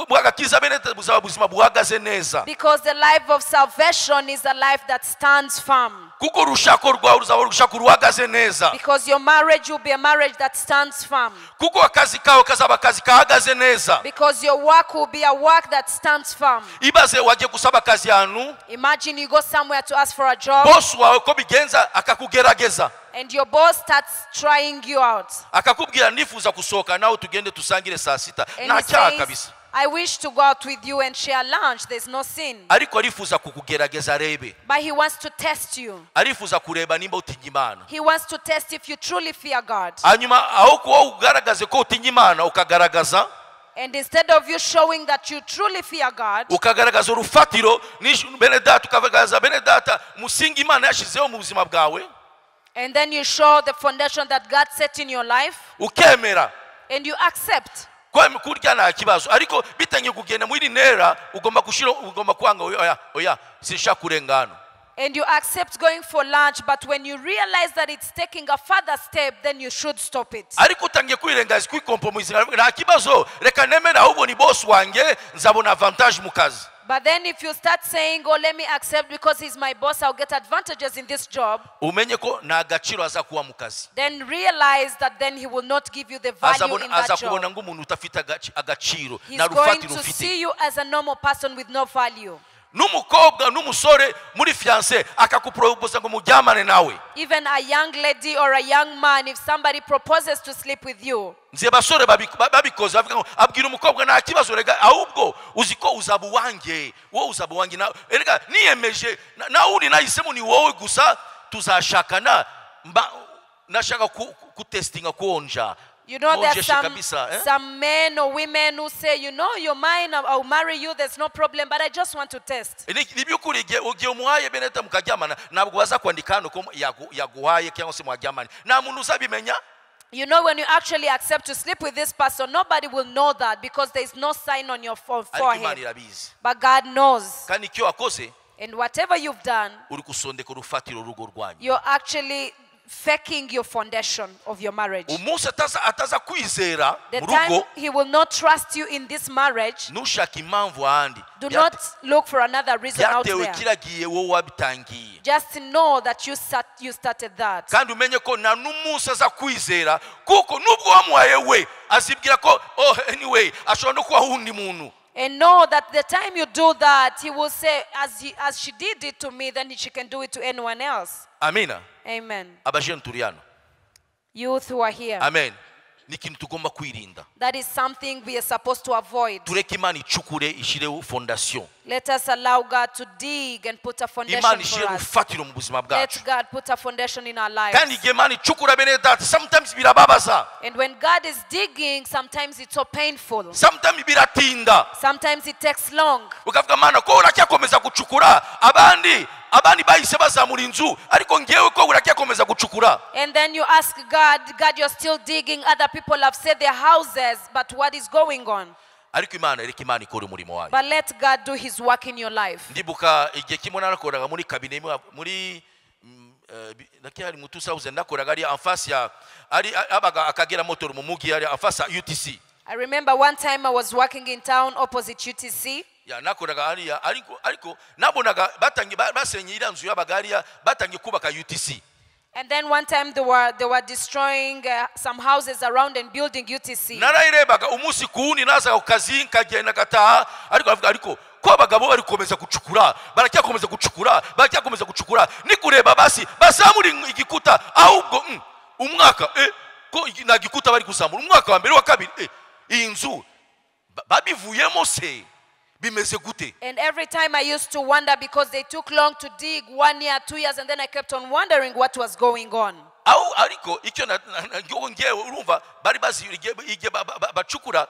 bwagakiza bene data buzaba buzima buhagaze neza. Because the life of salvation is a life that stands firm. Kuko rushako rwawe ruzaba rushako ruhagaze neza. Because your marriage will be a marriage that stands firm. Kuko akazi kawe kazaba akazi kahagaze neza. Because your work will be a work that stands firm. Ibaze wagiye gusaba akazi hanu, Imagine you go somewhere to ask for a job, boss wawe ko bigenza akakugerageza. and your boss starts trying you out. Akakubwira nifuza kusohoka nawe tugende tusangire saa sita. And Nta he cyaha says, kabisa. I wish to go out with you and share lunch. There's no sin. Ariko arifuza kukugerageza arebe. But he wants to test you. Arifuza kureba nimba utinya Imana. He wants to test if you truly fear God. Hanyuma aho kuba ugaragaze ko utinya Imana ukagaragaza And instead of you showing that you truly fear God, ukagaragaza urufatiro bene data, ukagaragaza bene data musingi Imana yashizeho mu buzima bwawe, and then you show the foundation that God set in your life, ukemera and you accept. kurya nta kibazo, ariko bitangiye kugenda muri ntera ugomba kwanga oya sinshaka kurengana. And you accept going for lunch, but when you realize that it's taking a further step, then you should stop it. Ariko utangiye kwirengaza kwikompromise, nta kibazo, reka nemera ahubwo ni boss wanjye nzabona avantage mu kazi. But then if you start saying, oh, let me accept because he's my boss, I'll get advantages in this job, Umenye ko nta gaciro aza kuwa mu kazi. then realize that then he will not give you the value in that Aza kubona job. ng'umuntu utafite agaciro He's na going rufatiro to ufite. see you as a normal person with no value. N'umukobwa n'umusore muri fiancé akakuproposa ngo mujyamane nawe. Even a young lady or a young man, if somebody proposes to sleep with you, Nze basore babikoze bavuga ngo abwira umukobwa nta kibazo, rega ahubwo uziko uzaba uwanjye, wowe uzaba uwanjye na rega niyemeje na uri nahisemo ni wowe gusa tuzashakana, nashaka kutestinga kuonja. you know there's Kabisa, some men or women who say, you know, you're mine, I'll marry you, there's no problem, but I just want to test. Nibyukuri igihe umuhaye beneta mukajyamana ntabwo baza kwandika hano ko yaguhaye cyangwa se mwajyamane, nta muntu uzabimenya. You know, when you actually accept to sleep with this person, nobody will know that because there is no sign on your Ariko Imana forehead. irabizi. But God knows. Kandi icyo wakoze And whatever you've done, uri kusondeka urufatiro rugo rwanyu. you're actually faking your foundation of your marriage. Umunsi ataza kwizera The mu time rugo, he will not trust you in this marriage, nushaka impamvu ahandi. do not look for another reason out Byatewe there. kiragiye wowe wabitangiye. Just know that you started that. Kandi umenye ko nta n'umunsi aza kwizera, kuko nubwo wamuhaye we azibwira ko oh anyway ashobora no kuba undi muntu. And know that the time you do that, he will say, as she did it to me, then she can do it to anyone else. Amina. Amen. Abajeni turi hano. Youth who are here. Amen. ni ikintu tugomba kwirinda. That is something we are supposed to avoid. Tureke Imana icukure ishireho fondation. Let us allow God to dig and put a foundation Imana for ishireho us. urufatiro mu buzima bwacu. Let God put a foundation in our lives. Kandi igihe Imana icukura bene data, sometimes birababaza, And when God is digging, sometimes it's so painful. sometimes biratinda. Sometimes it takes long. Ukavuga Mana ko uracyakomeza gucukura, abandi bahise bazamura inzu, ariko ngewe ko uracyakomeza gucukura. And then you ask God, God, you're still digging. Other people have set their houses, but what is going on? Ariko Imana, reka Imana ikore umurimo wayo. But let God do his work in your life. Ndibuka igihe kimwe narakoraga muri kabine muri nakihari mu 2000 nakoraga ari en face ya ari abaga Akagera Motor mu mugi ari en face ya UTC. I remember one time I was working in town opposite UTC. Ya nakoraga ari ariko nabonaga batangiye basenye iranzu y'abagariya batangiye kubaka UTC. And then one time they were destroying some houses around and building UTC. Narayirebaga umunsi kuwundi naza ukazi nkagenda gataha, ariko ko abagabo bari komeza gucukura, baracyakomeza gucukura, ni kureba basi bazamura igikuta, ahubwo umwaka ko na gikuta bari kuzamura umwaka wa mbere wa kabiri, iyi nzu babivuyemo se bimeze gute? And every time I used to wonder because they took long to dig, 1 year, 2 years, and then I kept on wondering what was going on. Au ariko icyo ngewe urumva bari baziriye bacukura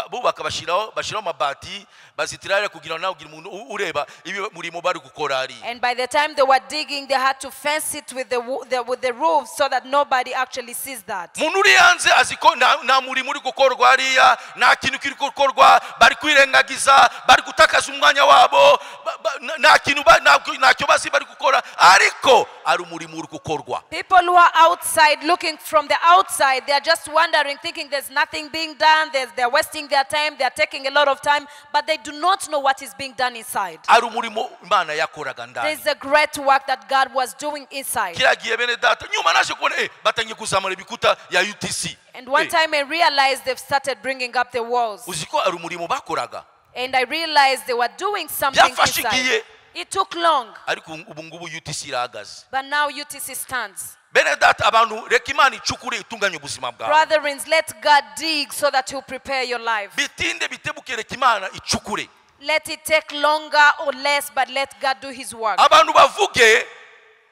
bubaka bashiraho amabati bazitirara kugira nawe ugira umuntu ureba ibi murimo bari gukora ari. And by the time they were digging, they had to fence it with the roof so that nobody actually sees that. Muntu uri hanze aziko na murimo uri gukorwa ariya, nta kintu kiri gukorwa, bari kwirengagiza, bari gutakaza umwanya wabo, nta kintu ntacyo bazi bari gukora, ariko ari umurimo uri gukorwa. People who are outside, looking from the outside, they are just wondering, thinking there's nothing being done, they're wasting their time, they're taking a lot of time, but they do not know what is being done inside. Ari umurimo Imana yakoraga ndani. There's a great work that God was doing inside. Kiragiye bene data nyuma naje kubona batangiye kuzamura ibikuta ya UTC. And one time I realized they've started bringing up the walls. Uziko ari umurimo bakoraga. And I realized they were doing something inside. It took long. Ariko ubu ngubu UTC irahagaze. But now UTC stands. Bene data abantu reka Imana icukure itunganye ubuzima bwawe. Brethren, let God dig so that he'll prepare your life. Bitinde bitebuke reka Imana icukure. Let it take longer or less, but let God do his work. Abantu bavuge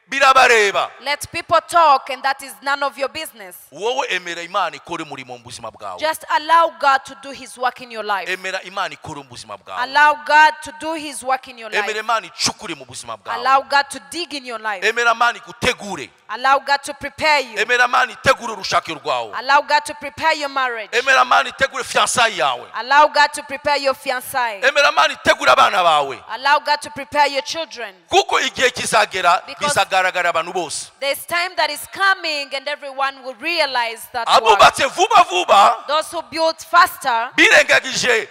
birabareba. Let people talk, and that is none of your business. Wowe emera Imana ikore umurimo mu buzima bwawe. Just allow God to do his work in your life. Emera Imana ikore mu buzima bwawe. Allow God to do his work in your Emera life. Imana icukure mu buzima bwawe. Allow God to dig in your life. Emera Imana igutegure. Allow God to prepare you. Emera Imana itegure urushake rwawe. Allow God to prepare your marriage. Emera Imana itegure fiançailles yawe. Allow God to prepare your fiancé. Emera Imana itegure abana bawe. Allow God to prepare your children. Kuko igihe kizagera Because bizagaragara abantu bose. there's time that is coming and everyone will realize that Abubatse vuba those who build faster, birengagije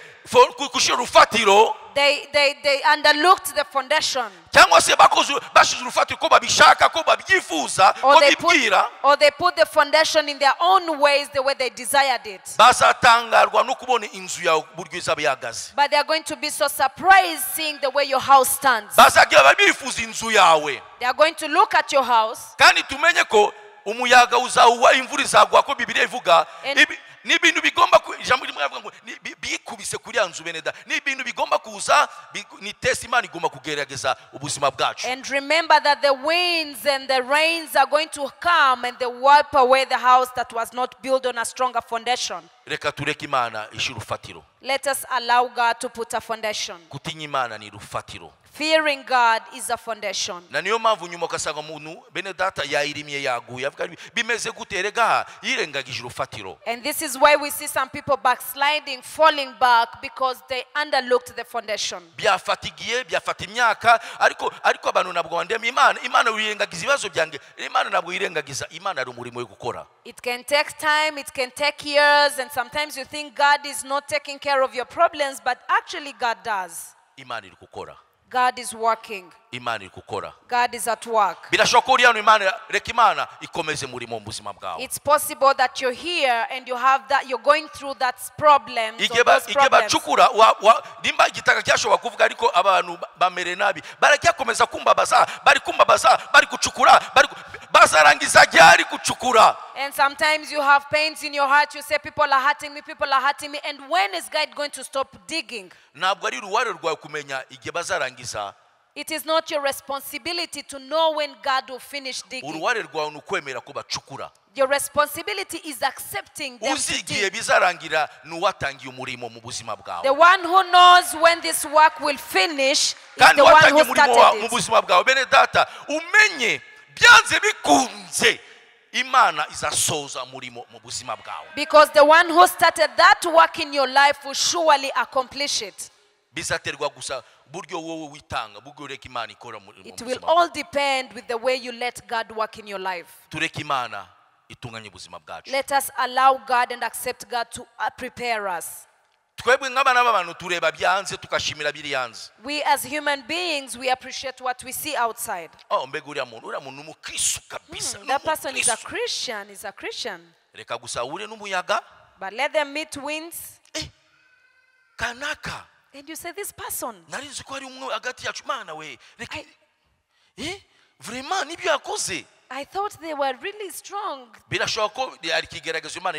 kushira urufatiro they underlooked the foundation. cyangwa se bashize urufatiro ko babishaka ko babyifuza ko bibwira Or they put the foundation in their own ways, the way they desired it. bazatangarwa no kubona inzu yawe buryo izaba ihagaze. But they are going to be so surprised seeing the way your house stands. Bazagira babifuza inzu yawe. They are going to look at your house. Kandi tumenye ko umuyaga uzawuwa, imvura izagwa, ko Bibiliya ivuga ni ibintu bigomba ijambo rimwe yavuga ngo bikubise kuri yanzu beneda, ni ibintu bigomba kuza, ni test Imana igomba kugerageza ubuzima bwacu. And remember that the winds and the rains are going to come and they wipe away the house that was not built on a stronger foundation. Reka tureke Imana ishira urufatiro. Let us allow God to put a foundation. Kutinya Imana ni urufatiro. Fearing God is a foundation. Na niyo mpamvu nyuma ukasanga umuntu bene data yayirimye yaguye avuga bimeze gute, erega yirengagije urufatiro. And this is why we see some people backsliding, falling back because they underlooked the foundation. Byafatigiye byafata imyaka, ariko abantu nabwo bandema Imana wirengagiza ibibazo byange. Imana nabwo yirengagiza. Imana ari umurimo wo gukora. It can take time, it can take years, and sometimes you think God is not taking care of your problems, but actually God does. Imana iri gukora. God is working. Imana iri gukora. God is at work. Birashoboka uri hano Imana, reka Imana ikomeze umurimo mu buzima bwawe. It's possible that you're here and you have that, you're going through that problem. Igihe bacukura nimba igitaka cyashobora kuvuga, ariko abantu bamere nabi barakyakomeza kumbabaza, bari gucukura, bazarangiza ryari gucukura? And sometimes you have pains in your heart. You say, people are hurting me, people are hurting me. And when is God going to stop digging? Ntabwo ari uruhare rwawe kumenya igihe bazarangiza. It is not your responsibility to know when God will finish digging. Uruhare rwawe ni ukwemera ko bacukura. Your responsibility is accepting them to Uzi igihe dig. bizarangira ni uwatangiye umurimo mu buzima bwawe. The one who knows when this work will finish is Kandi the one watangiye who umurimo started mu it. buzima bwawe. Bene data, umenye byanze bikunze Imana izasoza umurimo mu buzima bwawe. Because the one who started that work in your life will surely accomplish it. Bizaterwa gusa buryo wowe witanga, buryo ureka Imana ikora mu It will buzima bwawe. all depend with the way you let God work in your life. Tureke Imana itunganye ubuzima bwacu. Let us allow God and accept God to prepare us. Twebwe nk'abana b'abantu tureba byanze tukashimira biri yanze. We as human beings, we appreciate what we see outside. Oh, mbega uriya muntu ni umukristo kabisa. That person is a Christian, is a Christian. Reka gusa ahure n'umuyaga. But let them meet winds. Kanaka. And you say, this person, Nari nzi ko hari umwe hagati yacu Mana we. Reka vraiment nibyo yakoze. I thought they were really strong. Birashoboka ko ari kigeragezo Imana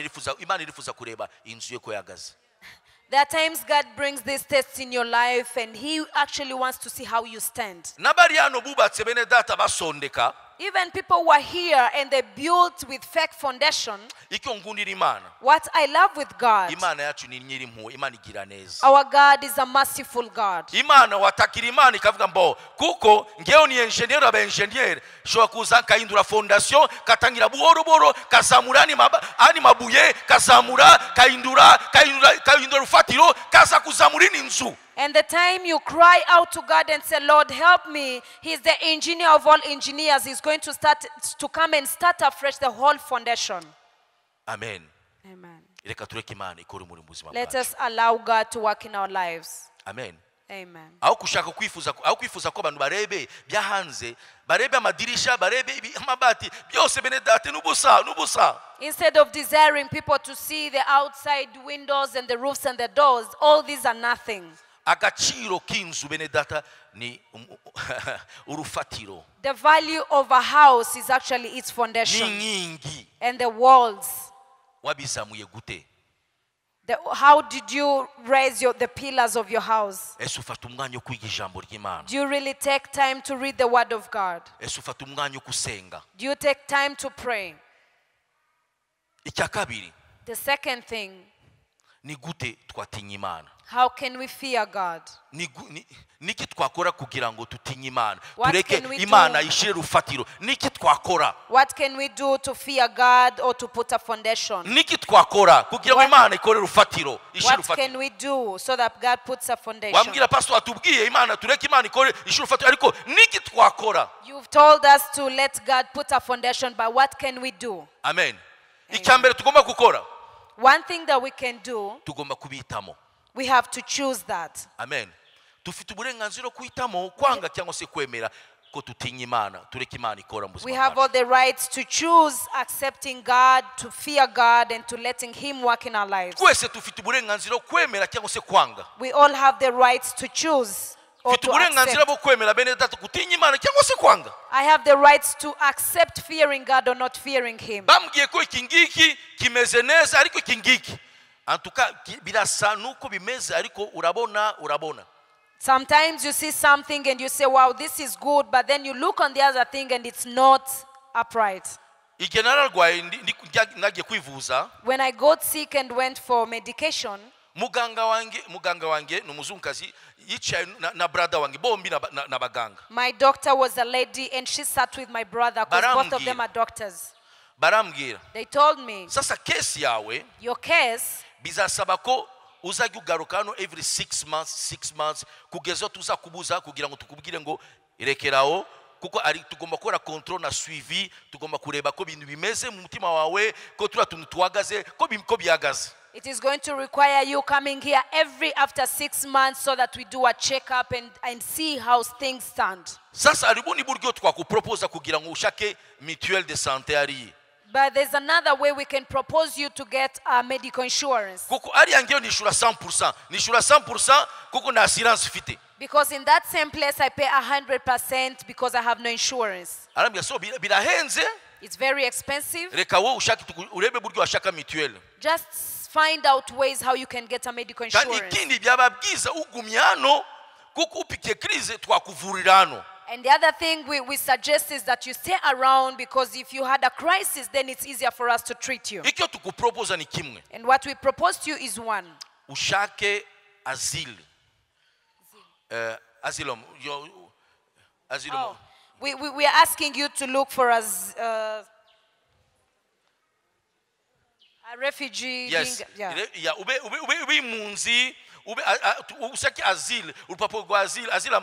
irifuza kureba inzu ye ko yagaze. There are times God brings these tests in your life and He actually wants to see how you stand. N'abari hano bubatse bene data basondeka. Even people who are here and they built with fake foundation. Icyo ngundira Imana. What I love with God, Imana yacu ni nyiri impuhwe, Imana igira neza. our God is a merciful God. Imana watakira Imana ikavuga mbo kuko ngewe ni engineer aba engineer shobora kuza kahindura fondation katangira buhoro buhoro kazamura ani mabuye kazamura kahindura rufatiro kaza kuzamura inzu. And the time you cry out to God and say, Lord, help me, He's the engineer of all engineers. He's going to come and start afresh the whole foundation. Amen. Amen. Reka tureke Imana ikore muri buzima Let bwacu. us allow God to work in our lives. Amen. Amen. Aho kwifuza ko abantu barebe bya hanze, barebe amadirisha, barebe amabati, byose bene data n'ubusa. Instead of desiring people to see the outside windows and the roofs and the doors, all these are nothing. Agaciro k'inzu bene data ni urufatiro. The value of a house is actually its foundation N'inkingi and the walls. wabizamuye gute? How did you raise the pillars of your house? Ese ufata umwanya wo kwiga ijambo ry'Imana? Do you really take time to read the word of God? Ese ufata umwanya wo gusenga? Do you take time to pray? Icya kabiri The second thing, ni gute twatinya Imana? how can we fear God? Niki twakora kugira ngo tutinye Imana? What Tureke can we do? Imana ishire rufatiro. Niki twakora? What can we do to fear God or to put a foundation? Niki twakora kugira ngo Imana ikore rufatiro, ishire What rufatiro? can we do so that God puts a foundation? Wambwira pastor atubwiye Imana tureke Imana ikore ishire rufatiro ariko niki twakora? You've told us to let God put a foundation, but what can we do? Amen. Icyambere tugomba gukora, One thing that we can do, tugomba kubitamo. we have to choose that. Amen. Tufite uburenganzira kuhitamo kwanga cyangwa se kwemera ko tutinya Imana, tureke Imana ikora mu We buzima have all bwacu. the rights to choose accepting God, to fear God, and to letting Him work in our lives. Twese tufite uburenganzira kwemera cyangwa se kwanga. We all have the rights to choose or Tufite to uburenganzira accept. bwo kwemera bene data kutinya Imana cyangwa se kwanga. I have the rights to accept fearing God or not fearing Him. Bambwiye ko iki ngiki kimeze neza ariko iki ngiki antuka birasa nuko bimeze ariko urabona. Sometimes you see something and you say, wow, this is good, but then you look on the other thing and it's not upright. Igihe nararwaye nagiye kwivuza, When I got sick and went for medication, muganga wange ni umuzungukazi yicaye na brother wange bombi na baganga. my doctor was a lady and she sat with my brother because both of them are doctors. Barambwira, They told me, sasa kesi yawe your case, bizasaba ko uzajya ugaruka hano every 6 months kugeza tuzakubuza kugira ngo tukubwire ngo irekeraho, kuko ari tugomba gukora control na suivi, tugomba kureba ko ibintu bimeze mu mutima wawe, ko turi tuntu tuhagaze ko bihagaze. it is going to require you coming here after 6 months so that we do a checkup and see how things stand. Sasa aribuni buryo twakupropose kugira ngo ushake mutuelle de santé ari. But there's another way we can propose you to get medical insurance. Kuko ari yangeyo nishura 100% kuko na assurance fite. Because in that same place I pay 100% because I have no insurance. Arambia so birahenze. It's very expensive. reka wowe ushake urebe buryo washaka mituweli. Just find out ways how you can get a medical kandi insurance. ikindi byaba byiza ugumye hano kuko upikiye krize twakuvurira hano. And the other thing we suggest is that you stay around, because if you had a crisis, then it's easier for us to treat you. icyo tukupropose ni kimwe, And what we propose to you is one. ushake asile. Asylum. Asylum. Oh, we are asking you to look for us a refugee. Yes. Yeah. Yeah. Ube munzi, usaki asile, urupapuro rwa asile, asile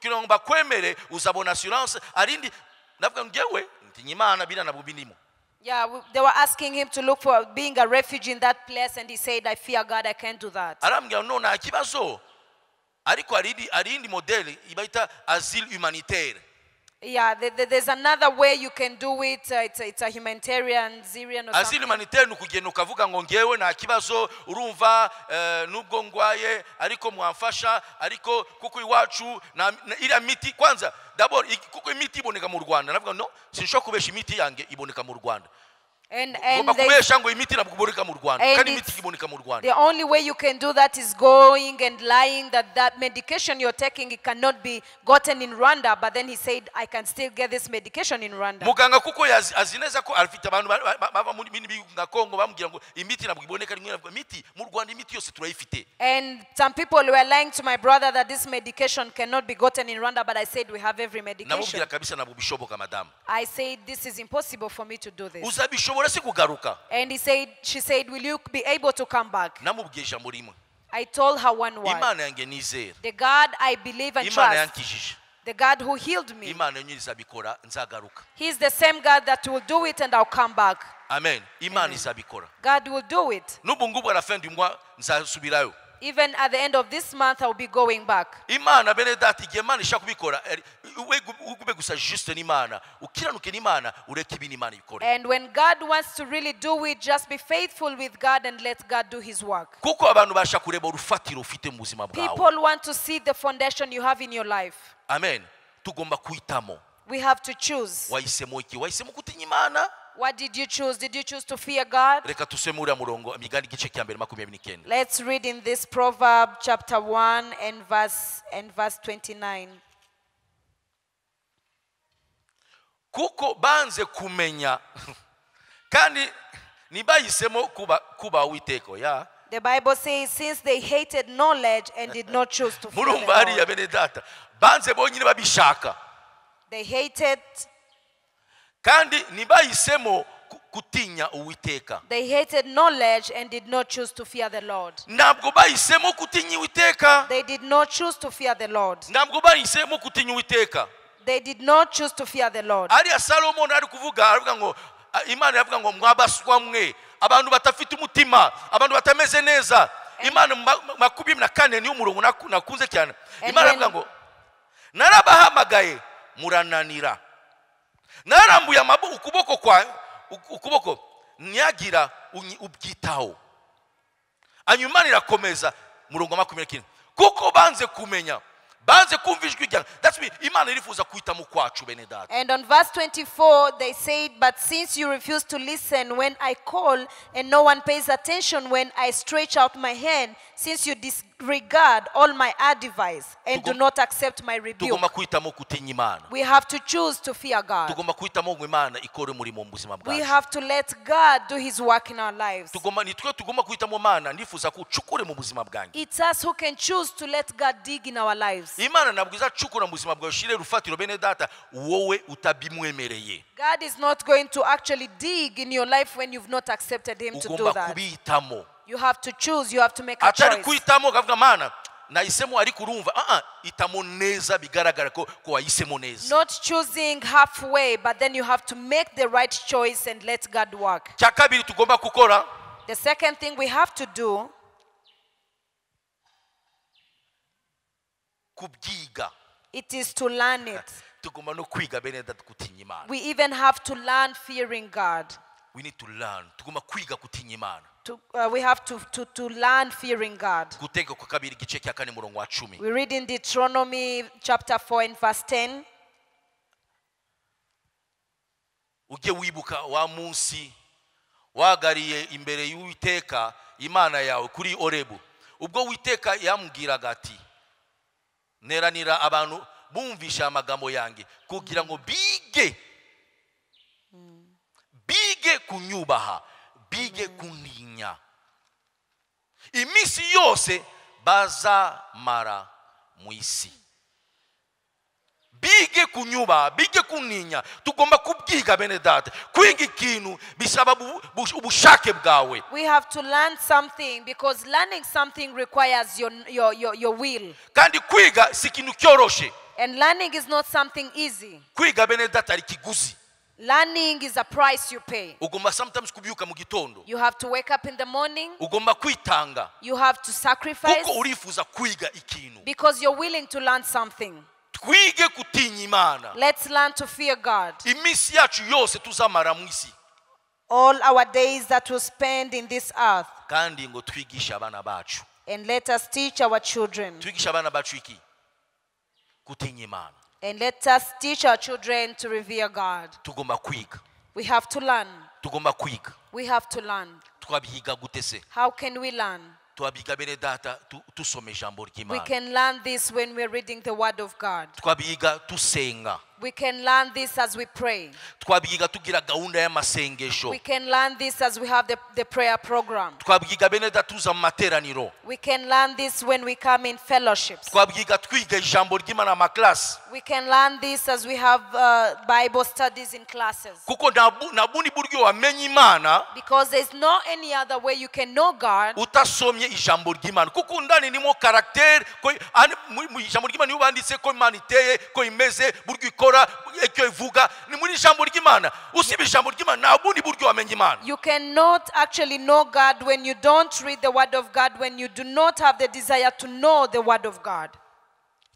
kiromba kwemere uzabona assurance arindi navuga ngewe ntinyimana bina nabubinimo. Yeah, they were asking him to look for being a refugee in that place, and he said, I fear God, I can't do that. Arambwira no nta kibazo, ariko arindi modeli ibaita asile humanitaire. Yeah, there's another way you can do it. It's a humanitarian, Syrian or asile something. humanitaire nukugenda ukavuga ngo ngewe nta kibazo urumva nubwo ngwaye ariko mwamfasha ariko kuko iwacu ira miti kwanza d'abord kuko imiti iboneka mu Rwanda navuga no sinshobora kubesha imiti yange iboneka mu Rwanda. And kubesha ngo imiti nabwo mu Rwanda kandi imiti iboneka mu Rwanda. the only way you can do that is going and lying that medication you're taking, it cannot be gotten in Rwanda. But then he said, I can still get this medication in Rwanda. Muganga kuko azineza ko afite abantu baba muri bindi nga Kongo bamubwira ngo imiti nabwo iboneka rimwe navuga imiti mu Rwanda imiti yose turayifite. And some people were lying to my brother that this medication cannot be gotten in Rwanda, but I said we have every medication. Namubwira kabisa nabwo bishoboka madam. I said this is impossible for me to do this. Uzabishobora se kugaruka. And she said, will you be able to come back? Namubwiye ijambo rimwe. I told her one word. Imana yange nizera. The God I believe and Imana trust, yankijije. the God who healed me, Imana nyiriza bikora nzagaruka. He's the same God that will do it and I'll come back. Amen. Imana izabikora. God will do it. Nubu ngubu arafendi mwa nzasubirayo. Even at the end of this month, I'll be going back. Imana bene dati igihe Imana ishaka kubikora ube gusa juste n'Imana ukiranuke n'Imana ureke ibintu Imana ikore. And when God wants to really do it, just be faithful with God and let God do His work. Kuko abantu basha kureba urufatiro ufite mu buzima bwawe. People want to see the foundation you have in your life. Amen. Tugomba kuitamo. We have to choose. Wahisemo iki? Wahisemo kutinya Imana? What did you choose? Did you choose to fear God? Reka tuseme uriya murongo Migani igice cya mbere 29. Let's read in this Proverb chapter 1 and verse 29. Kuko banze kumenya kandi nibahisemo kuba Uwiteka ya. The Bible says, since they hated knowledge and did not choose to fear Murumva the hariya Lord. bene data banze bonyine babishaka They hated kandi nibahisemo kutinya Uwiteka. They hated knowledge and did not choose to fear the Lord. Ntabwo bahisemo kutinya Uwiteka. They did not choose to fear the Lord. Ntabwo bahisemo kutinya Uwiteka. They did not choose to fear the Lord. Ariya Solomon ari kuvuga aravuga ngo Imana yavuga ngo mwabaswa mwe abantu batafite umutima abantu batameze neza. Imana 24 niyo murongo nakunze cyane. Imana yavuga ngo narabahamagaye murananira. Narambuye ukuboko nyagira ubyitaho. Anyuma irakomeza murongo 29 kuko banze kumenya banze kumva ijwi ryanjye. That's me. Imana irifuza kuitamo kwacu bene data. And on verse 24 they said, but since you refuse to listen when I call and no one pays attention when I stretch out my hand, since you disregard all my advice and do not accept my rebuke, Tugomba kuitamo kutinya Imana. we have to choose to fear God. Tugomba kuitamo ngo Imana ikore umurimo mu buzima We bwacu. have to let God do His work in our lives. Tugomba kuitamo Imana ndifuza kucukure mu buzima bwanjye. It's us who can choose to let God dig in our lives. Imana ntabwo izacukura mu buzima bwawe shire rufatiro bene data wowe utabimwemereye. God is not going to actually dig in your life when you've not accepted Him to do Ugomba that. kubitamo. You have to choose, you have to make a Atari choice. kuitamo kavuga Mana nahisemo ariko urumva itamo neza bigaragara ko wahisemo neza. Not choosing halfway, but then you have to make the right choice and let God work. Cya kabiri tugomba gukora The second thing we have to do, kubyiga. it is to learn it. Tugomba no kwiga bene data kutinya Imana. We even have to learn fearing God. We need to learn. Tugomba kwiga kutinya Imana. We have to learn fearing God. Guteka kwa kabiri igice cya 4 murongo wa 10. We read in Deuteronomy chapter 4 and verse 10. ujye wibuka wa munsi wagariye imbere y'Uwiteka Imana yawe kuri Orebu, ubwo Uwiteka yambwiraga ati neranira abantu bumvisha amagambo yanjye kugira ngo bige kunyubaha, bige kuntinya iminsi yose bazamara mu isi. Bige kunyubaha, bige kuntinya. Tugomba kubyiga bene data. Kwiga ikintu bisaba ubushake bwawe. We have to learn something because learning something requires your will. Kandi kwiga si ikintu cyoroshe. And learning is not something easy. Kwiga bene data ari kiguzi. Learning is a price you pay. Ugomba sometimes kubyuka mu gitondo. You have to wake up in the morning. Ugomba kwitanga. You have to sacrifice. Kuko urifuza kwiga ikintu. Because you're willing to learn something. Twige kutinya Imana. Let's learn to fear God. Iminsi yacu yose tuzamara mu isi. All our days that we spend in this earth. Kandi ngo twigisha abana bacu. And let us teach our children. Twigisha abana bacu iki? Kutinya Imana. And let us teach our children to revere God. Tugomba kwiga. We have to learn. Tugomba kwiga. We have to learn. Twabihiga gute se? How can we learn? Twabihiga bene data tusome ijambo We ry'Imana. can learn this when we're reading the word of God. Twabihiga tusenga. We can learn this as we pray. Twabihiga tugira gahunda y'amasengesho. We can learn this as we have the prayer program. Twabihiga bene data tuza mu materaniro. We can learn this when we come in fellowships. Twabihiga twiga ijambo ry'Imana mu class. We can learn this as we have Bible studies in classes. Kuko nabundi buryo wamenye Imana Because there's no any other way you can know God utasomye ijambo ry'Imana. Kuko ndani nimo character ko mu ijambo ry'Imana niyo banditse ko Imana iteye ko imeze buryo ikora icyo ivuga ni muri ijambo ry'Imana. Usiba ijambo ry'Imana nabundi buryo wamenye Imana. You cannot actually know God when you don't read the word of God, when you do not have the desire to know the word of God.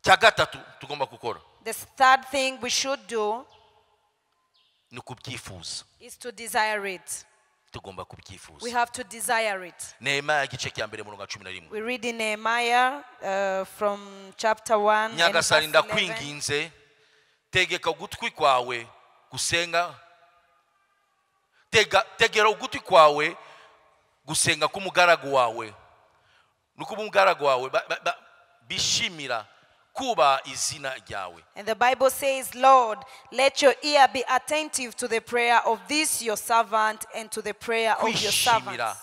Cya gatatu tugomba gukora The third thing we should do ni kubyifuza. is to desire it. Tugomba kubyifuza. We have to desire it. Nehemiya igice cya mbere murongo 11. We read in Nehemiah from chapter 1 and verse Nyagasani 11. ndakwinginze tegeka ugutwi kwawe gusenga tegera ugutwi kwawe gusenga k'umugaragu wawe nuko umugaragu wawe bishimira kuba izina ryawe. And the Bible says, Lord, let your ear be attentive to the prayer of this your servant and to the prayer of your Kwishimira servants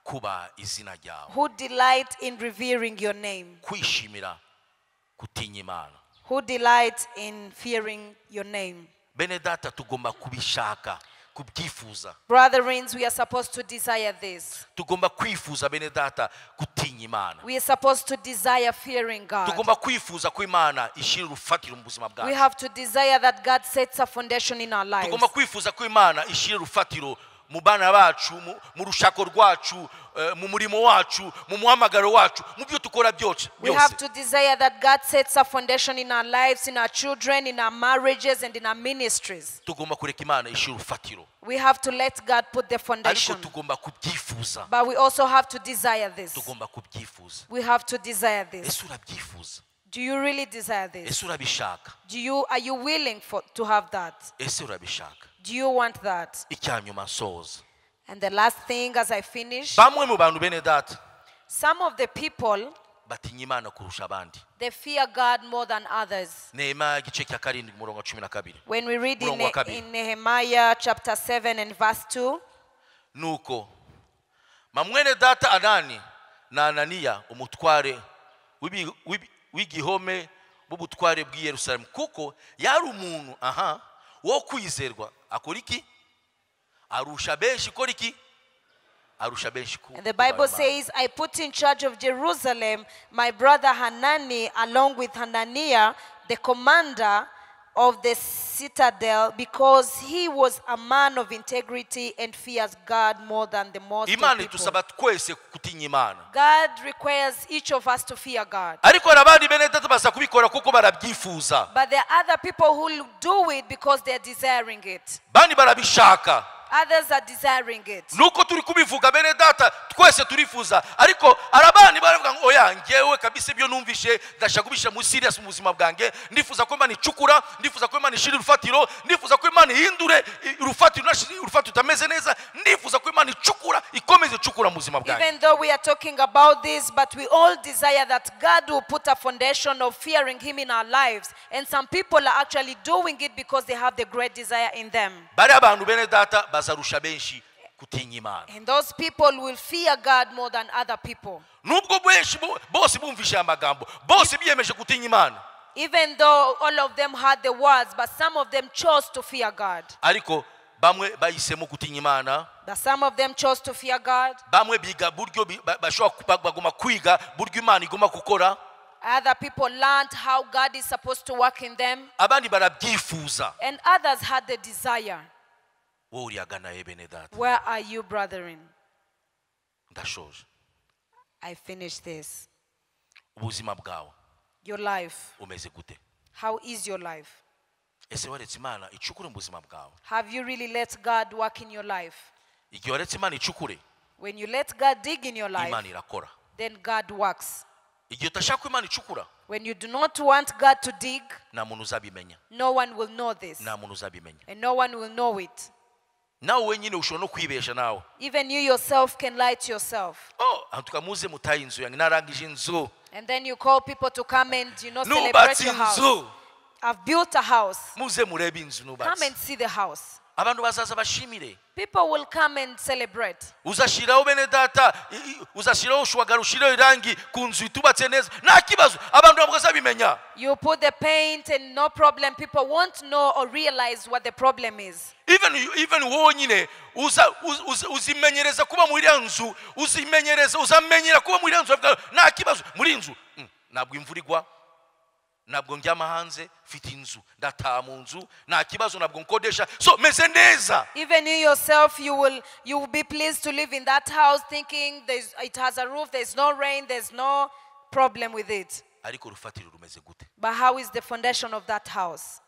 kuba izina ryawe. who delight in revering your name, Kwishimira kutinya Imana. who delight in fearing your name. Bene data tugomba kubishaka kubyifuza. Brethren, we are supposed to desire this. Tugomba kwifuza bene data kutinya Imana. We are supposed to desire fearing God. Tugomba kwifuza ko Imana ishira urufatiro mu buzima We bwacu. have to desire that God sets a foundation in our lives. Tugomba kwifuza ko Imana ishira urufatiro mu bana bacu, mu rushako rwacu, mu murimo wacu, mu muhamagaro wacu, mu byo tukora byose. We have to desire that God sets a foundation in our lives, in our children, in our marriages, and in our ministries. Tugomba kureka Imana ishira urufatiro. We have to let God put the Ariko foundation. tugomba kubyifuza. But we also have to desire this. Tugomba kubyifuza. We have to desire this. Ese urabyifuza? Do you really desire this? Ese urabishaka? Are you willing to have that? Ese urabishaka? Do you want that? Icyanyuma soza. And the last thing as I finish, Bamwe mu bantu bene data some of the people, batinya Imana kurusha abandi. they fear God more than others. Nehemiya igice cya 7 murongo 12. When we read Murongo wa kabiri. in Nehemiah chapter 7 and verse 2, Nuko mamwene data Anani na Ananiya umutware w'igihome b'ubutware bw'i Yerusalemu kuko yari umuntu wo kwizerwa akora iki arusha benshi kora iki arusha benshi ku. and the Bible says, I put in charge of Jerusalem my brother Hanani along with Hananiah, the commander of the citadel, because he was a man of integrity and fears God more than the most of Imana people. itusaba twese kutinya Imana. God requires each of us to fear God. Ariko abandi bene data basa kubikora kuko barabyifuza. But there are other people who do it because they're desiring it. Bandi barabishaka. Others are desiring it. nuko turi kubivuga bene data twese turifuza ariko arabani baravuga ngo oya ngewe kabisa ibyo numvishe ndashaka kubisha mu serious mu buzima bwange ndifuza ko Imana icukura ndifuza ko Imana ishira urufatiro ndifuza ko Imana ihindure urufatiro utameze neza ndifuza ko Imana icukura ikomeze icukura mu buzima bwange. Even though we are talking about this, but we all desire that God will put a foundation of fearing him in our lives, and some people are actually doing it because they have the great desire in them. Bari abantu bene data bazarusha benshi kutinya Imana. And those people will fear God more than other people. Nubwo benshi bose bumvishe amagambo bose biyemeje kutinya Imana. Even though all of them had the words, but some of them chose to fear God. Ariko bamwe bahisemo kutinya Imana. But some of them chose to fear God. Bamwe biga buryo bashobora bagoma kwiga buryo Imana igoma gukora. Other people learned how God is supposed to work in them. Abandi barabyifuza. And others had the desire. Wowe uriyagana bene data. Where are you, brethren? Ndashoje. I finished this. Ubuzima bwawe Your life. umeze gute? How is your life? Ese waretse Imana icukure mu buzima bwawe? Have you really let God work in your life? Igihe waretse Imana icukure, When you let God dig in your life, Imana irakora. then God works. Igihe utashaka Imana icukura, When you do not want God to dig, nta muntu uzabimenya. no one will know this. Nta muntu uzabimenya. And no one will know it. Nawe wenyine ushobora no kwibesha nawe. Even you yourself can lie to yourself. Oh, antuka muze mutaye inzu yange narangije inzu. And then you call people to come and, celebrate Nubatse your house. inzu. I've built a house. Muze murebe inzu Come nubatse. and see the house. Abantu bazaza bashimire. People will come and celebrate. Uzashiraho bene data, uzashiraho shwagara ushiraho irangi ku nzu itubatse neza. Nta kibazo, abantu bagazabimenya. You put the paint and no problem. People won't know or realize what the problem is. Even wowe nyine uzimenyereza kuba muri ya nzu, uzamenyera kuba muri ya nzu. Nta kibazo muri inzu. Ntabwo imvura igwa. Ntabwo njyama hanze, mfite inzu, ndataha mu nzu, nta kibazo ntabwo nkodesha. So meze neza. Even you yourself, you will be pleased to live in that house, thinking it has a roof, there's no rain, there's no problem with it. Ariko rufatiro rumeze gute? But how is the foundation of that house?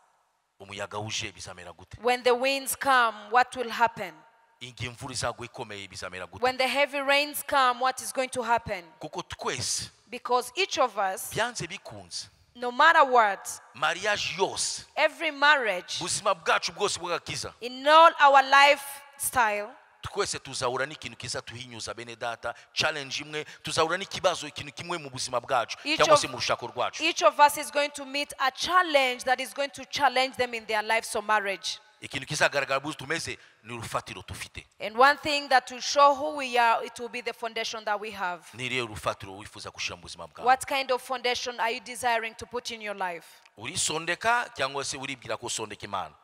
Umuyaga uje bizamera gute? When the winds come, what will happen? Ingi imvura izagwa ikomeye bizamera gute? When the heavy rains come, what is going to happen? Kuko twese Because each of us, byanze bikunze, no matter what, mariage yose, every marriage, buzima bwacu bwose bw'agakiza, in all our lifestyle, twese tuzahura n'ikintu kiza tuhinyuza bene data, challenge imwe, tuzahura n'ikibazo ikintu kimwe mu buzima bwacu cyangwa se mu rushako rwacu. each of us is going to meet a challenge that is going to challenge them in their lives or marriage. Ikintu kizagaragara buzi tumeze ni urufatiro tufite. And one thing that will show who we are, it will be the foundation that we have. Ni irihe rufatiro wifuza gushira mu buzima bwawe? What kind of foundation are you desiring to put in your life? Urisondeka cyangwa se uribwira ko usondeka Imana?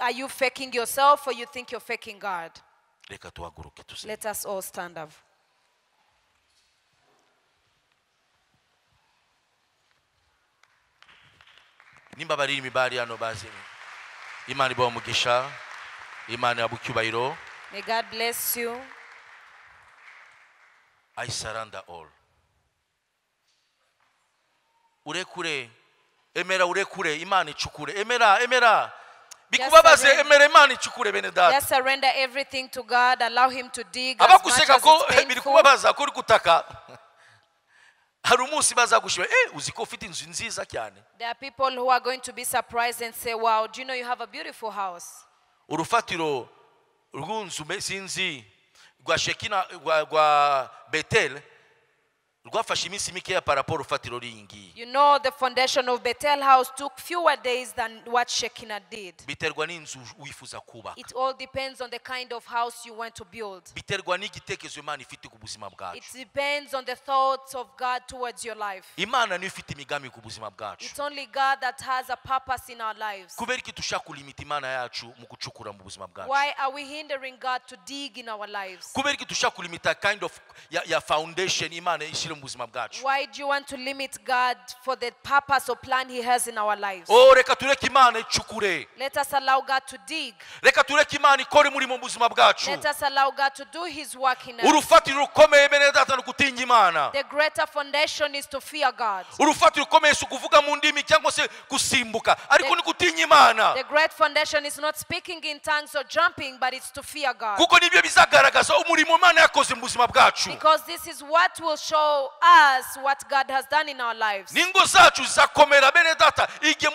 Are you faking yourself or you think you're faking God? Reka tuhaguruke tuse. Let us all stand up. Nimba bari imibari hano bazi. Imana ibaho umugisha. Imana yabucyubahiro. May God bless you. I surrender all. Urekure. Emera urekure. Imana icukure. Emera. Bikubabaze emera Imana icukure bene data. Just surrender everything to God. Allow him to dig as much Abakuseka as ko it's painful. birikubabaza ko uri gutaka. Hari umunsi bazagushima uziko ufite inzu nziza cyane. There are people who are going to be surprised and say, wow, do you know you have a beautiful house? Urufatiro rw'inzu sinzi rwa Shekina rwa Betel rwafashe iminsi mikeya paraporo urufatiro ringi. You know the foundation of Bethel house took fewer days than what Shekinah did. Biterwa n'inzu wifuza kubaka. It all depends on the kind of house you want to build. Biterwa n'igitekerezo Imana ifite ku buzima bwacu. It depends on the thoughts of God towards your life. Imana niyo ifite imigambi ku buzima bwacu. It's only God that has a purpose in our lives. Kubera iki dushaka kulimita Imana yacu mu gucukura mu buzima bwacu? Why are we hindering God to dig in our lives? Kubera iki dushaka kulimita kind of ya foundation Imana ishira mu buzima bwacu? Why do you want to limit God for the purpose or plan he has in our lives? Reka tureke Imana icukure. Let us allow God to dig. Reka tureke Imana ikore muri mu buzima bwacu. Let us allow God to do his work in us. Urufatiro rukomeye bene data n'ukutinya Imana. The greater foundation is to fear God. Urufatiro rukomeye si kuvuga mu ndimi cyangwa se gusimbuka, ariko ni gutinya Imana. The great foundation is not speaking in tongues or jumping, but it's to fear God. Kuko nibyo bizagaragaza umurimo Imana yakoze mu buzima bwacu. Because this is what will show us what God has done in our lives. Ningo zacu zizakomera bene data igihe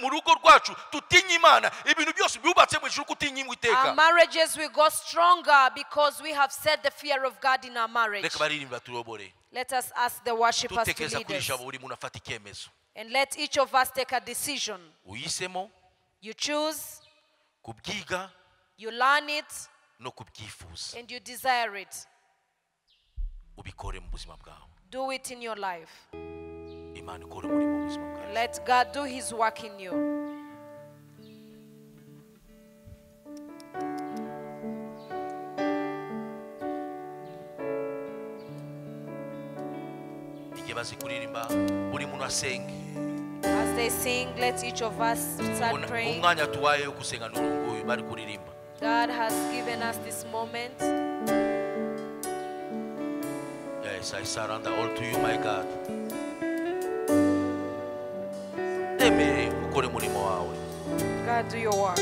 mu rugo rwacu tutinya Imana, ibintu byose byubatse mu ijuru kutinya Imwiteka. Our marriages will go stronger because we have set the fear of God in our marriage. Reka baririmba turobore. Let us ask the worshippers to Tutekereza lead kuri us. ijambo buri muntu afata icyemezo. And let each of us take a decision. Uyisemo You choose, kubyiga you learn it, no kubyifuza. and you desire it. Ubikore mu buzima bwawe. Do it in your life. Imana ikore muri mu buzima bwawe. Let God do his work in you. Igihe bazi kuririmba buri muntu asenge. As they sing, let each of us start praying. Umwanya tuwaye wo gusenga n'urunguyu bari kuririmba. God has given us this moment. Yes, I surrender all to you, my God. Emere ukore murimo wawe. God, do your work.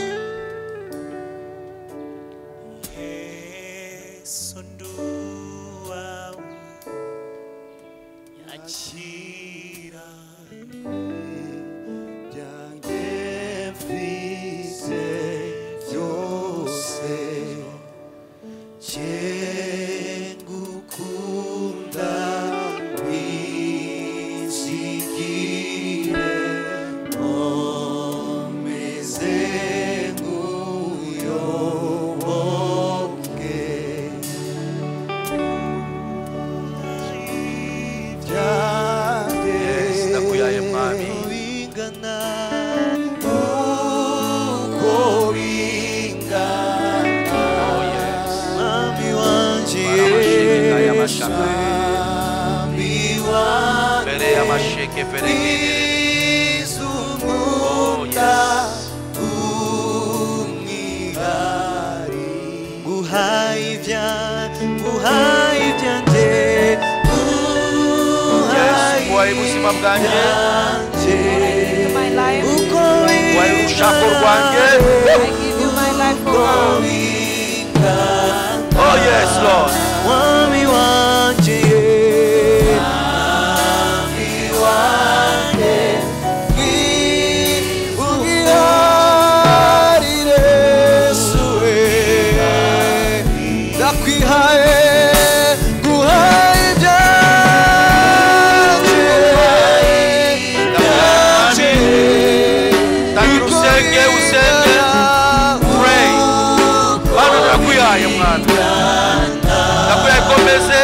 Yesu nduwawe yakira byanjye mfise byose cyengukunda wizigire omeze nguyoboke Yes, ndakuyaye mwami. bingana uko bingana Oh yes. mwami wanje Baramasheke kaya mashaka. mwami wanje Mbere y'amasheke ferekere. Oh yes. Yes, kuwaye ubuzima bwanjye. Into my life. Kuwaye urushako rwanjye. I give you my life, oh God. Oh yes, Lord. Mwami wanje ungirarire suwe ndakwihaye nguhaye ibyanje Tangira usenge, usenge. Pray. Bana ndakuyaye mwana. Ndakuyaye komeze.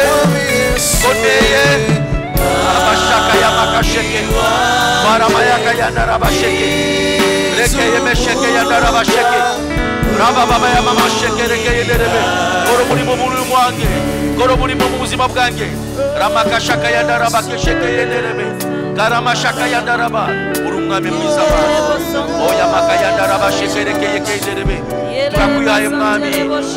Kodeye. Amashaka y'amakasheke. Maramayaka yandarabasheke. Rekeye mesheke yandarabasheke. Raba baba yamamasheke rekeye derebe. Koro muri mu muri mwange. Koro muri mu buzima bwange. Ramakashaka yandarabakesheke yenderebe. Karamashaka yandaraba. Urumwami mwiza bana. Oya makayandaraba shekerekeye kederebe. Turakuyaye mwami.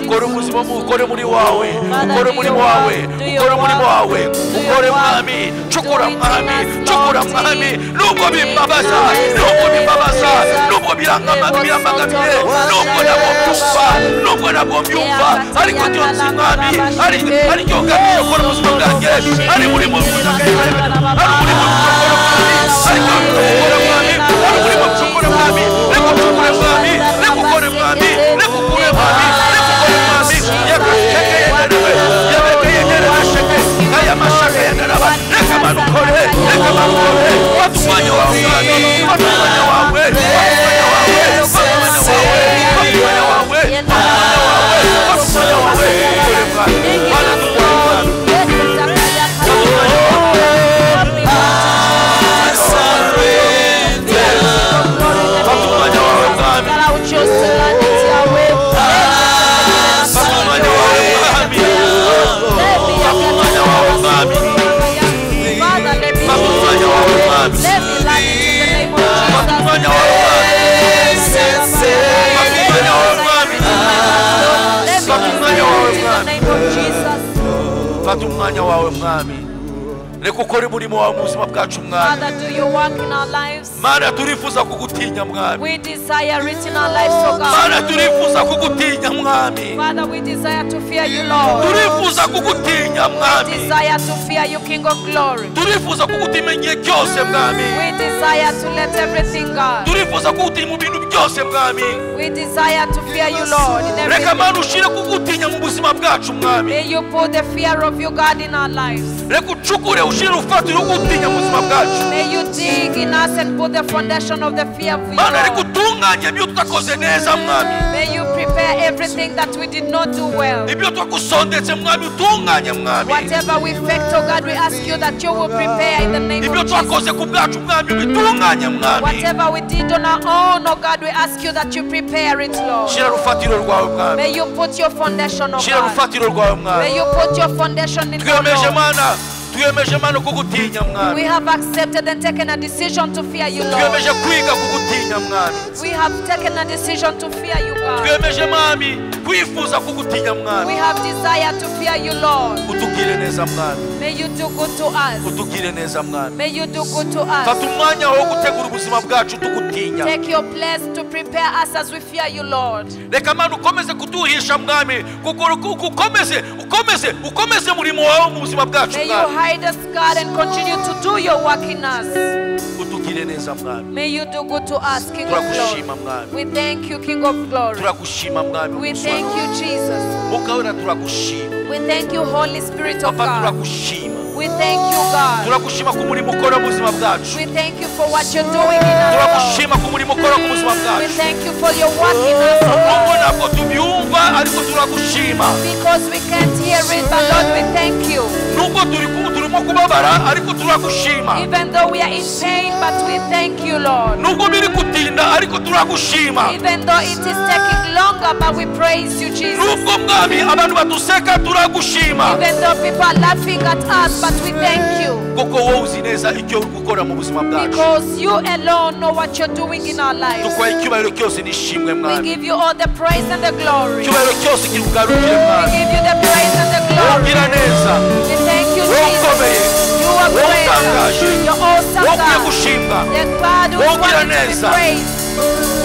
Ukore ubuzima mu ukore muri wawe. Ukore muri wawe. Ukore muri wawe. Ukore mwami. Chukura mwami. Chukura mwami. Nubwo bimbabaza. Nubwo bimbabaza. Nubwo birangamiye. Nubwo nabo byumva. Nubwo nabo byumva. Ariko byonsi mwami. Ariko ugamije ukore ubuzima bwanjye. Ari muri mu buzima bwanjye. Ari muri mu buzima bwanjye. Ariko ukore mwami. Ari muri mu buzima bwanjye. Reko ukore mwami. Reko ukore mwami. Reko ukore mwami. Reko ukore mwami. Yakasheke yenderebe. Yabeke yenderebe sheke. Kaya mashaka yenderaba. Reka manukore. Reka manukore. Watu mwanya wawe mwami. Watu mwanya wawe. Watu mwanya wawe. Watu mwanya wawe. Watu mwanya wawe. Watu mwanya wawe. Watu mwanya wawe. Ukore mwami. Bwana tukore mwami. Watu mwanya wawe. Watu mwanya wawe mwami. Watu mwanya wawe mwami. Watu mwanya wawe mwami. fata umwanya wawe mwami reka ukore umurimo wawe mu buzima bwacu mwami Father, do your work in our lives. mana turifuza kugutinya mwami We desire it in our lives, oh mana God. turifuza kugutinya mwami Father, we desire to fear you, Lord. turifuza kugutinya We mwami desire to fear you, King of glory. turifuza kugutinya igihe cyose mwami We desire to let everything go. turifuza kugutinya mu bintu byose mwami We desire to fear you, Lord, in reka everything. mana ushire kugutinya mu buzima bwacu mwami May you put the fear of you, God, in our lives. reka ucukure ushire urufatiro rwo gutinya mu buzima bwacu May you dig in us and put the foundation of the fear of you, mana reka Lord. utunganye ibyo tutakoze neza mwami May you prepare everything that we did not do well. ibyo twagusondetse mwami utunganye mwami Whatever we failed, oh God, we ask you that you will prepare in the name ibyo of Jesus. twakoze ku bwacu mwami ubitunganye mwami Whatever we did on our own, oh God, we ask you that you prepare it, Lord. shira urufatiro rwawe mwami May you put your foundation, oh shira God. urufatiro rwawe mwami May you put your foundation in the twiyemeje Lord. mana twiyemeje mana kugutinya We mwami have accepted and taken a decision to fear you, Lord. twiyemeje kwiga kugutinya mwami We have taken a decision to fear you, God. twiyemeje mwami kwifuza kugutinya We mwami have desire to fear you, Lord. utugire neza mwami May you do good to us. utugire neza mwami May you do good to fata us. umwanya wo gutegura ubuzima bwacu tugutinya Take your place to prepare us as we fear you, Lord. reka mana ukomeze kuduhisha mwami ukomeze umurimo wawe mu buzima bwacu May you mwami hide us, God, and continue to do your work in us. utugire neza mwami May you do good to us, King of turagushima glory. mwami We thank you, King of glory. turagushima mwami We thank you, Jesus. mukabona turagushima We thank you, Holy Spirit of papa God. turagushima We thank you, God. turagushima ku murimo ukora mu buzima bwacu We thank you for what you're doing in us, Lord. turagushima ku murimo ukora ku buzima We bwacu thank you for your work in us, oh nubwo God. ntabwo tubyumva ariko turagushima Because we can't hear it, but Lord, we thank you. nubwo turimo kubabara ariko turagushima Even though we are in pain, but we thank you, Lord. nubwo biri gutinda ariko turagushima Even though it is taking longer, but we praise you, Jesus. nubwo mwami abantu baduseka turagushima Even though people are laughing at us, but we thank you. kuko wowe uzi neza icyo uri gukora mu buzima bwacu Because you alone know what you're doing in our lives. dukwaye icyubahiro cyose n'ishimwe We mwami give you all the praise and the glory. icyubahiro cyose kirugarukire We mwami give you the praise and the glory. ugira neza We thank you, wowe Jesus. ukomeye You are wowe great. utangaje You're awesome, wowe ukwiye God. gushimwa The God who is wowe ugira worthy to be neza praised.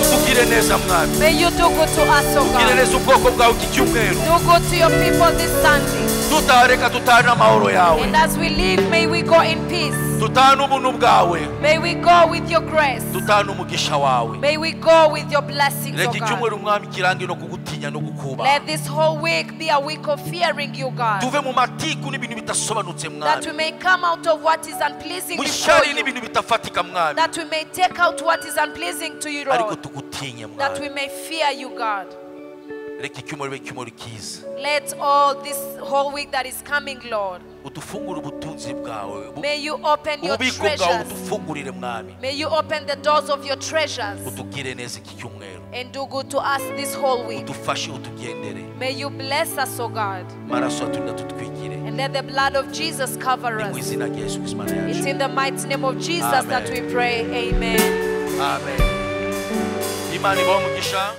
utugire neza mwami May you do good to us, oh ugire God. neza ubwoko bwawe iki cyumweru Do good to your people this Sunday. tutareka tutari n'amahoro yawe And as we leave, may we go in peace. tutari n'ubuntu bwawe May we go with your grace. tutari n'umugisha wawe May we go with your blessings, reka oh God. icyumweru mwami kirange no kugutinya no kukubaha Let this whole week be a week of fearing you, God. tuve mu matiku n'ibintu bidasobanutse That we mwami may come out of what is unpleasing mu before ishyari you. n'ibintu bitafatika mwami That we may take out what is unpleasing to you, ariko Lord. tugutinye That we mwami may fear you, God. reka icyumweru bibe icyumweru kiza Let all this whole week that is coming, Lord, udufungure ubutunzi bwawe may you open your ububiko bwawe treasures. udufungurire mwami May you open the doors of your treasures utugire neza iki cyumweru and do good to us this whole week. udufashe utugendere May you bless us, oh God, maraso aturinda tutwikire and let the blood of Jesus cover ni mu us. izina rya yesu kristo imana It's yacu in the mighty name of Jesus that Amen. we pray. Amen. amen imana ibaho umugisha